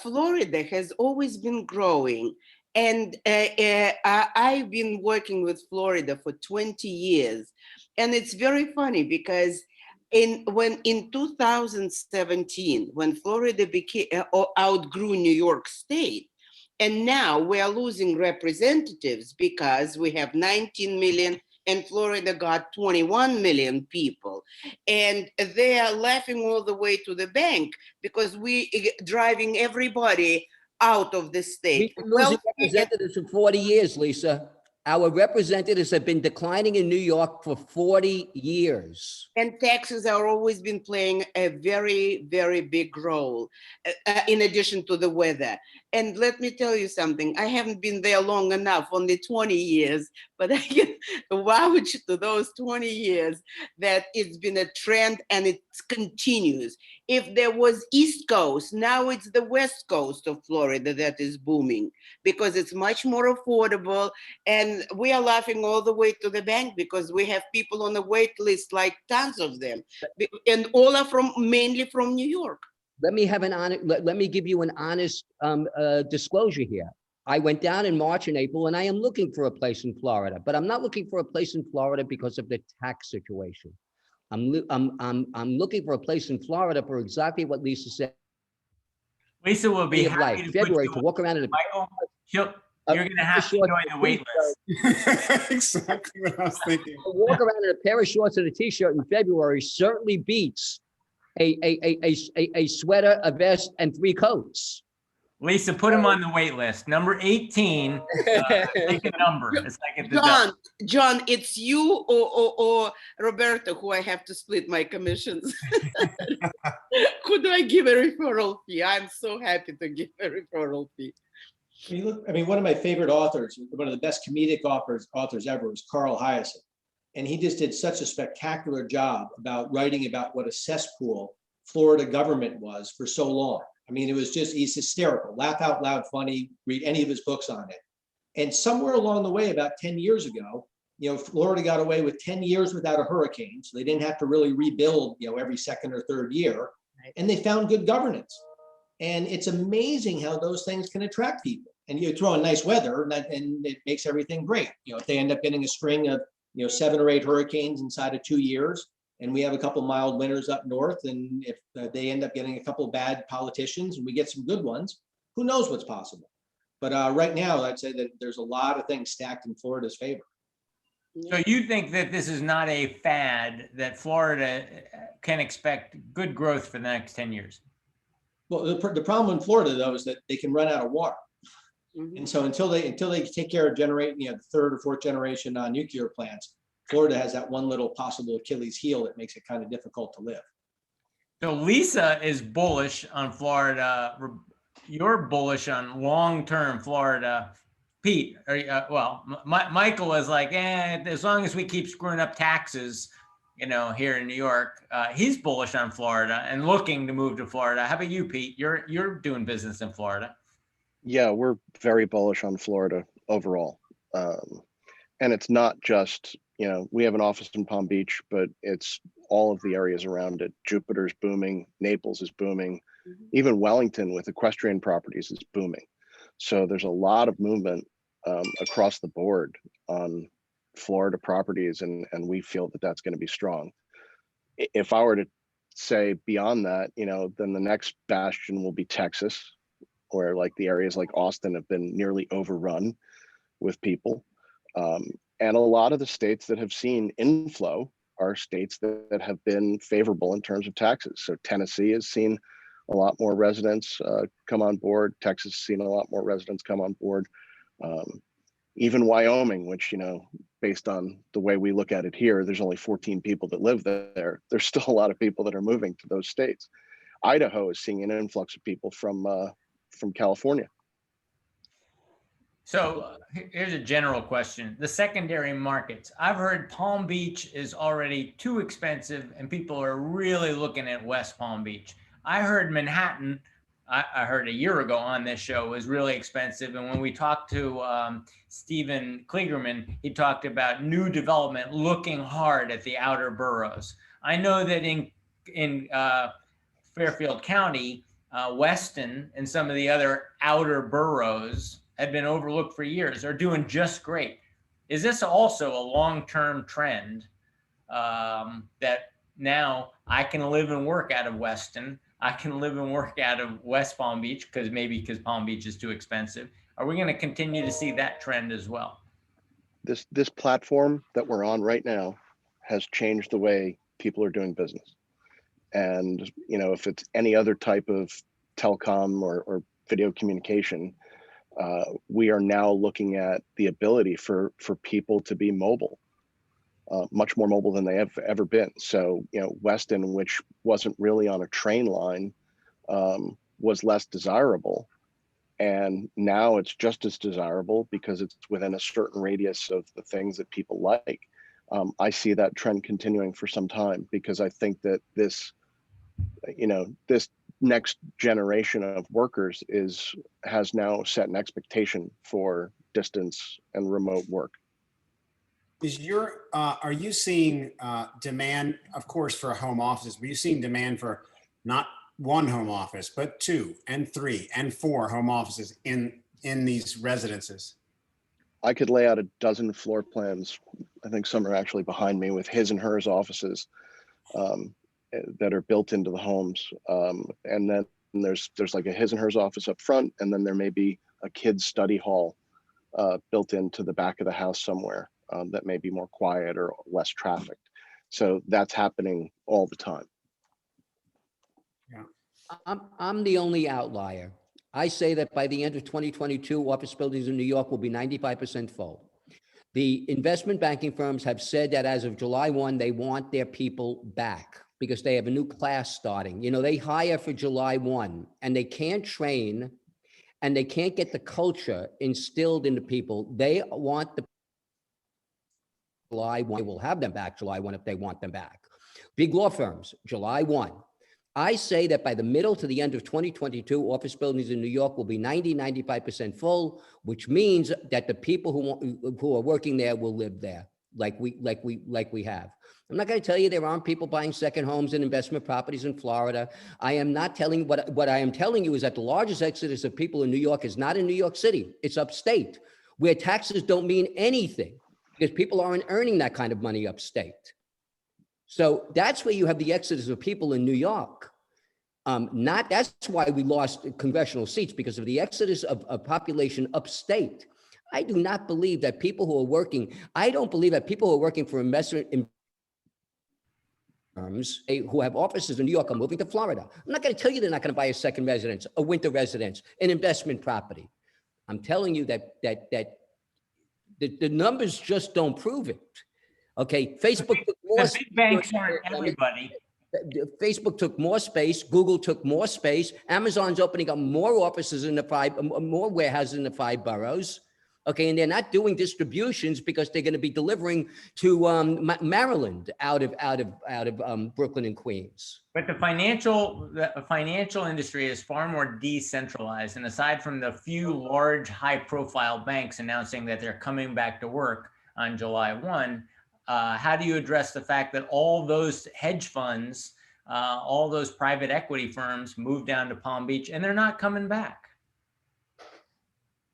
Florida has always been growing, and I've been working with Florida for 20 years, and it's very funny because in 2017, when Florida outgrew New York State, and now we are losing representatives because we have 19 million and Florida got 21 million people. And they are laughing all the way to the bank because we driving everybody out of the We've state. been losing representatives for 40 years, Lisa. Our representatives have been declining in New York for 40 years. And taxes are always been playing a very, very big role in addition to the weather. And let me tell you something, I haven't been there long enough, only 20 years, but I can vouch to those 20 years that it's been a trend and it continues. If there was East Coast, now it's the West Coast of Florida that is booming because it's much more affordable. And we are laughing all the way to the bank because we have people on the wait list, like tons of them. And all are mainly from New York. Let me give you an honest disclosure here. I went down in March and April, and I am looking for a place in Florida, but I'm not looking for a place in Florida because of the tax situation. I'm looking for a place in Florida for exactly what Lisa said. Lisa will be happy to February put to you walk around in a Michael, you're going to have to join the wait list. Exactly what I was thinking. walk around in a pair of shorts and a t-shirt in February certainly beats a sweater, a vest, and 3 coats. Lisa, put him on the wait list. Number 18, take a number. It's like at the John, it's you or Roberto who I have to split my commissions. Could I give a referral fee? I'm so happy to give a referral fee. I mean, one of my favorite authors, one of the best comedic authors ever was Carl Hyacin. And he just did such a spectacular job about writing about what a cesspool Florida government was for so long. I mean, he's hysterical, laugh out loud funny, read any of his books on it. And somewhere along the way, about 10 years ago, Florida got away with 10 years without a hurricane. So they didn't have to really rebuild, every second or third year. And they found good governance. And it's amazing how those things can attract people. And you throw in nice weather and it makes everything great. If they end up getting a string of, 7 or 8 hurricanes inside of 2 years, and we have a couple mild winters up north, and if they end up getting a couple of bad politicians and we get some good ones, who knows what's possible. But right now, I'd say that there's a lot of things stacked in Florida's favor. So you think that this is not a fad, that Florida can expect good growth for the next 10 years? Well, the problem in Florida, though, is that they can run out of water. Mm-hmm. And so until they take care of generating, the 3rd or 4th generation nuclear plants, Florida has that one little possible Achilles heel that makes it kind of difficult to live. So Lisa is bullish on Florida. You're bullish on long-term Florida. Pete, Michael is like, as long as we keep screwing up taxes, here in New York, he's bullish on Florida and looking to move to Florida. How about you, Pete? You're doing business in Florida. Yeah, we're very bullish on Florida overall. And it's not just, we have an office in Palm Beach, but it's all of the areas around it. Jupiter's booming, Naples is booming, even Wellington with equestrian properties is booming. So there's a lot of movement across the board on Florida properties, and we feel that that's going to be strong. If I were to say beyond that, then the next bastion will be Texas, where like the areas like Austin have been nearly overrun with people. And a lot of the states that have seen inflow are states that have been favorable in terms of taxes. So Tennessee has seen a lot more residents come on board. Texas has seen a lot more residents come on board. Even Wyoming, which, based on the way we look at it here, there's only 14 people that live there. There's still a lot of people that are moving to those states. Idaho is seeing an influx of people from California. So here's a general question. The secondary markets. I've heard Palm Beach is already too expensive and people are really looking at West Palm Beach. I heard Manhattan, I heard a year ago on this show, was really expensive. And when we talked to Stephen Kligerman, he talked about new development looking hard at the outer boroughs. I know that in Fairfield County, Weston and some of the other outer boroughs had been overlooked for years, are doing just great. Is this also a long-term trend that now I can live and work out of Weston, I can live and work out of West Palm Beach because Palm Beach is too expensive? Are we going to continue to see that trend as well? this platform that we're on right now has changed the way people are doing business. And, you know, if it's any other type of telecom or video communication, we are now looking at the ability for people to be mobile, much more mobile than they have ever been. So, you know, Weston, which wasn't really on a train line, was less desirable. And now it's just as desirable because it's within a certain radius of the things that people like. I see that trend continuing for some time because I think that this, you know, this next generation of workers has now set an expectation for distance and remote work. Are you seeing demand, of course, for home offices, but are you seeing demand for not one home office, but 2 and 3 and 4 home offices in these residences? I could lay out a dozen floor plans. I think some are actually behind me with his and hers offices that are built into the homes. And then there's like a his and hers office up front, and then there may be a kid's study hall built into the back of the house somewhere that may be more quiet or less trafficked. So that's happening all the time. Yeah. I'm the only outlier. I say that by the end of 2022, office buildings in New York will be 95% full. The investment banking firms have said that as of July 1, they want their people back because they have a new class starting. You know, they hire for July 1 and they can't train and they can't get the culture instilled into people. They want the July 1, they will have them back July 1 if they want them back. Big law firms, July 1. I say that by the middle to the end of 2022, office buildings in New York will be 95% full, which means that the people who are working there will live there like we have. I'm not going to tell you there aren't people buying second homes and investment properties in Florida. I am not telling what I am telling you is that the largest exodus of people in New York is not in New York City. It's upstate, where taxes don't mean anything because people aren't earning that kind of money upstate. So that's where you have the exodus of people in New York. That's why we lost congressional seats, because of the exodus of population upstate. I do not believe that people who are working, I don't believe that people who are working for investment firms who have offices in New York are moving to Florida. I'm not going to tell you they're not going to buy a second residence, a winter residence, an investment property. I'm telling you that the numbers just don't prove it. Okay, Facebook took more The big banks aren't everybody. Facebook took more space. Google took more space. Amazon's opening up more offices in more warehouses in the 5 boroughs. Okay, and they're not doing distributions because they're going to be delivering to Maryland out of Brooklyn and Queens. But the financial industry is far more decentralized. And aside from the few large, high-profile banks announcing that they're coming back to work on July 1, how do you address the fact that all those hedge funds, all those private equity firms moved down to Palm Beach and they're not coming back?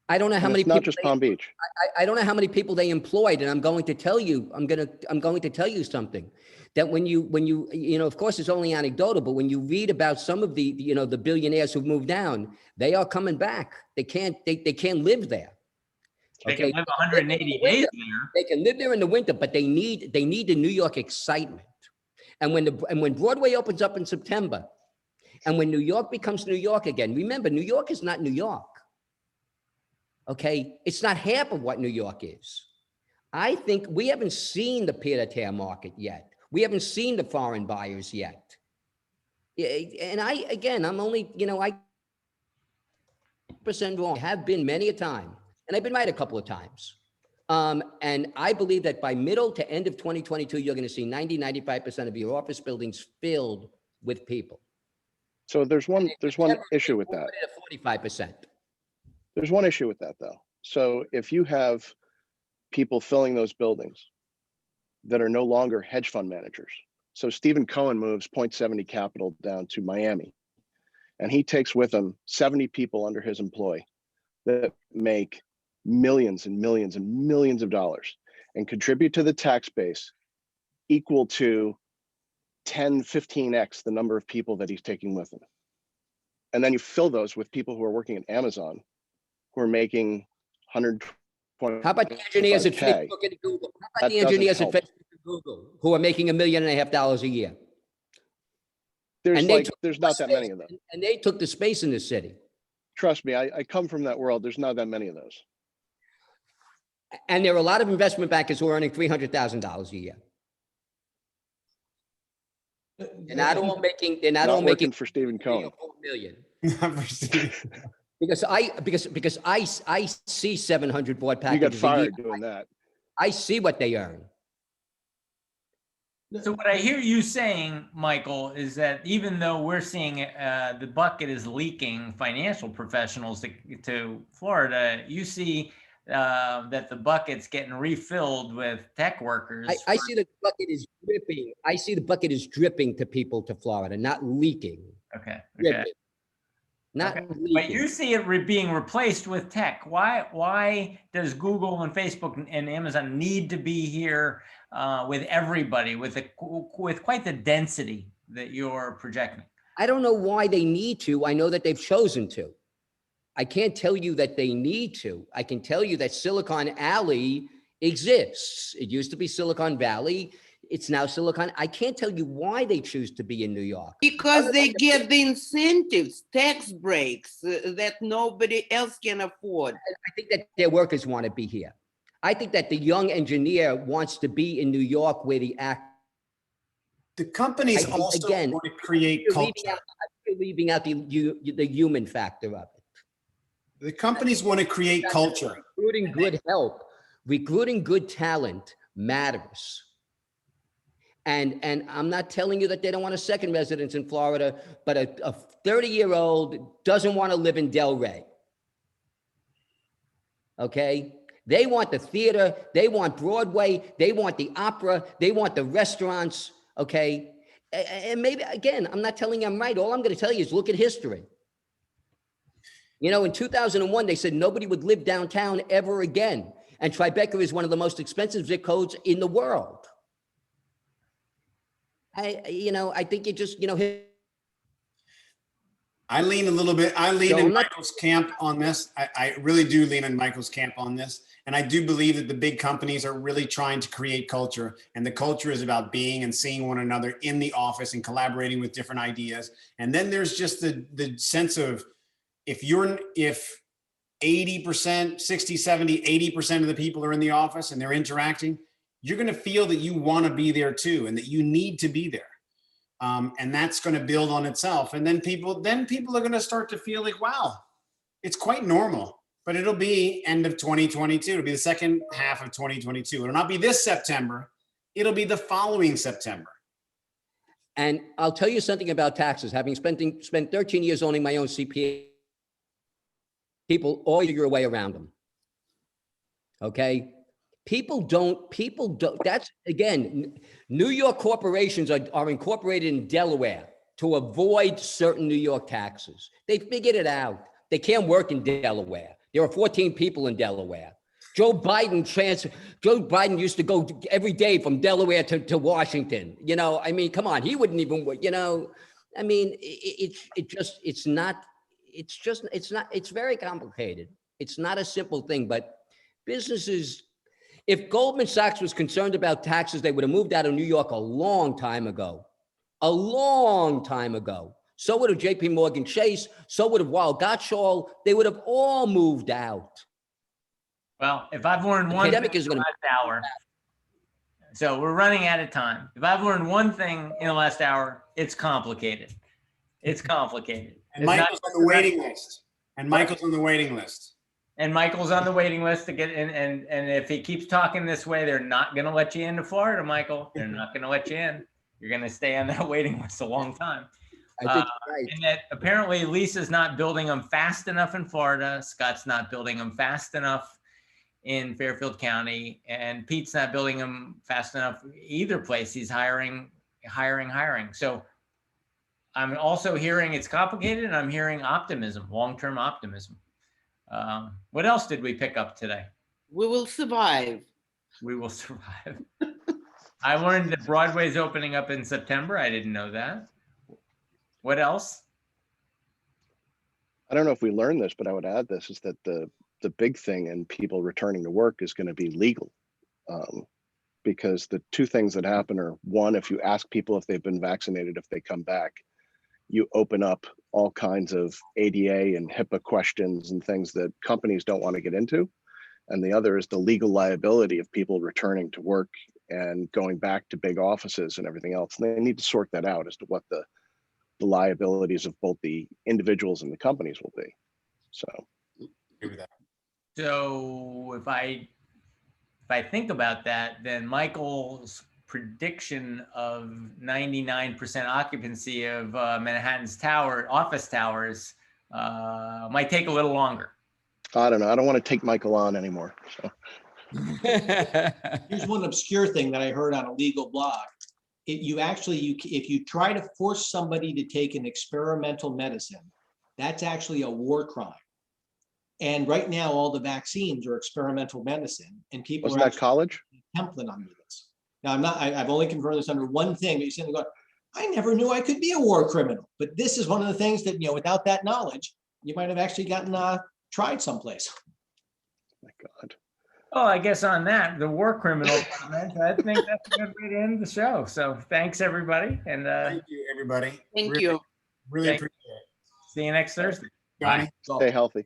I don't know how many people. Not people just Palm Beach. I don't know how many people they employed, and I'm going to tell you something. That when you know, of course, it's only anecdotal, but when you read about some of the billionaires who've moved down, they are coming back. They can't live there. They can live 180 days there. They can live there in the winter, but they need the New York excitement. And when Broadway opens up in September, and when New York becomes New York again, remember, New York is not New York. Okay, it's not half of what New York is. I think we haven't seen the pied-à-terre market yet. We haven't seen the foreign buyers yet. And I'm only, I % wrong. I have been many a time, and I've been right a couple of times. And I believe that by middle to end of 2022, you're going to see 95% of your office buildings filled with people. So there's one issue with that. 45%. There's one issue with that, though. So if you have people filling those buildings that are no longer hedge fund managers. So Stephen Cohen moves .70 capital down to Miami, and he takes with him 70 people under his employ that make millions and millions and millions of dollars and contribute to the tax base equal to 10, 15x the number of people that he's taking with him. And then you fill those with people who are working at Amazon, who are making 120 How about the engineers at 25K. Facebook and Google? How about That the doesn't engineers at help. Facebook and Google who are making $1.5 million a year? There's And they like, took there's the not that many space- of them. And they took the space in the city. Trust me, I come from that world. There's not that many of those. And there are a lot of investment bankers who are earning $300,000 a year. They're not all making, they're not all Not working making for Stephen 3 or Cohen. 4 million. Never Because I see 700 board You got packages a year. fired doing that. I see what they earn. So what I hear you saying, Michael, is that even though we're seeing the bucket is leaking financial professionals to Florida, you see that the bucket's getting refilled with tech workers. I see the bucket is dripping. I see the bucket is dripping to people to Florida, not leaking. Okay. Dripping. Not Okay. But leaking. you see it being replaced with tech. Why does Google and Facebook and Amazon need to be here with everybody with quite the density that you're projecting? I don't know why they need to. I know that they've chosen to. I can't tell you that they need to. I can tell you that Silicon Alley exists. It used to be Silicon Valley. It's now Silicon. I can't tell you why they choose to be in New York. Because they get the incentives, tax breaks that nobody else can afford. I think that their workers want to be here. I think that the young engineer wants to be in New York where the act. The companies also Again, want to create culture. You're leaving out the human factor of it. The companies want to create culture. Recruiting good help, recruiting good talent matters. And I'm not telling you that they don't want a second residence in Florida, but a 30-year-old doesn't want to live in Delray. Okay? They want the theater, they want Broadway, they want the opera, they want the restaurants, okay? And maybe, again, I'm not telling you I'm right. All I'm going to tell you is look at history. You know, in 2001, they said nobody would live downtown ever again. And Tribeca is one of the most expensive zip codes in the world. I think you just, I lean a little bit, I lean So in I'm not- Michael's camp on this. I really do lean in Michael's camp on this. And I do believe that the big companies are really trying to create culture. And the culture is about being and seeing one another in the office and collaborating with different ideas. And then there's just the sense of if 80%, 60, 70, 80% of the people are in the office and they're interacting, you're going to feel that you want to be there too, and that you need to be there. And that's going to build on itself. And then people are going to start to feel like, wow, it's quite normal, but it'll be end of 2022. It'll be the second half of 2022. It'll not be this September. It'll be the following September. And I'll tell you something about taxes. Having spent 13 years owning my own CPA, people all figure a way around them. Okay? People don't, that's, again, New York corporations are incorporated in Delaware to avoid certain New York taxes. They figured it out. They can't work in Delaware. There are 14 people in Delaware. Joe Biden used to go every day from Delaware to Washington. Come on, he wouldn't even, it's very complicated. It's not a simple thing, but businesses, if Goldman Sachs was concerned about taxes, they would have moved out of New York a long time ago. A long time ago. So would have JP Morgan Chase, so would have Weil Gotshal. They would have all moved out. Well, if I've learned one thing in the last hour, so we're running out of time. If I've learned one thing in the last hour, it's complicated. It's complicated. And Michael's on the waiting list. And Michael's on the waiting list. And Michael's on the waiting list to get in. And if he keeps talking this way, they're not going to let you into Florida, Michael. They're not going to let you in. You're going to stay on that waiting list a long time. I think you're right. And that apparently Lisa's not building them fast enough in Florida. Scott's not building them fast enough in Fairfield County. And Pete's not building them fast enough either place. He's hiring. So I'm also hearing it's complicated, and I'm hearing optimism, long-term optimism. What else did we pick up today? We will survive. We will survive. I learned that Broadway's opening up in September. I didn't know that. What else? I don't know if we learned this, but I would add this is that the the big thing in people returning to work is going to be legal. Because the two things that happen are, one, if you ask people if they've been vaccinated, if they come back, you open up all kinds of ADA and HIPAA questions and things that companies don't want to get into. And the other is the legal liability of people returning to work and going back to big offices and everything else. And they need to sort that out as to what the liabilities of both the individuals and the companies will be. So. Agree with that. So if I think about that, then Michael's prediction of 99% occupancy of Manhattan's office towers might take a little longer. I don't know. I don't want to take Michael on anymore. So. Here's one obscure thing that I heard on a legal blog. If you try to force somebody to take an experimental medicine, that's actually a war crime. And right now, all the vaccines are experimental medicine, and people Wasn't that college? Template under this. Now, I've only confirmed this under one thing. But you sitting there going, I never knew I could be a war criminal. But this is one of the things that, without that knowledge, you might have actually gotten tried someplace. My God. Oh, I guess on that, the war criminal comment, I think that's a good way to end the show. So thanks, everybody. And Thank you, everybody. Thank Really, you. Really Thank- appreciate it. see you next Thursday. Johnny? Stay healthy.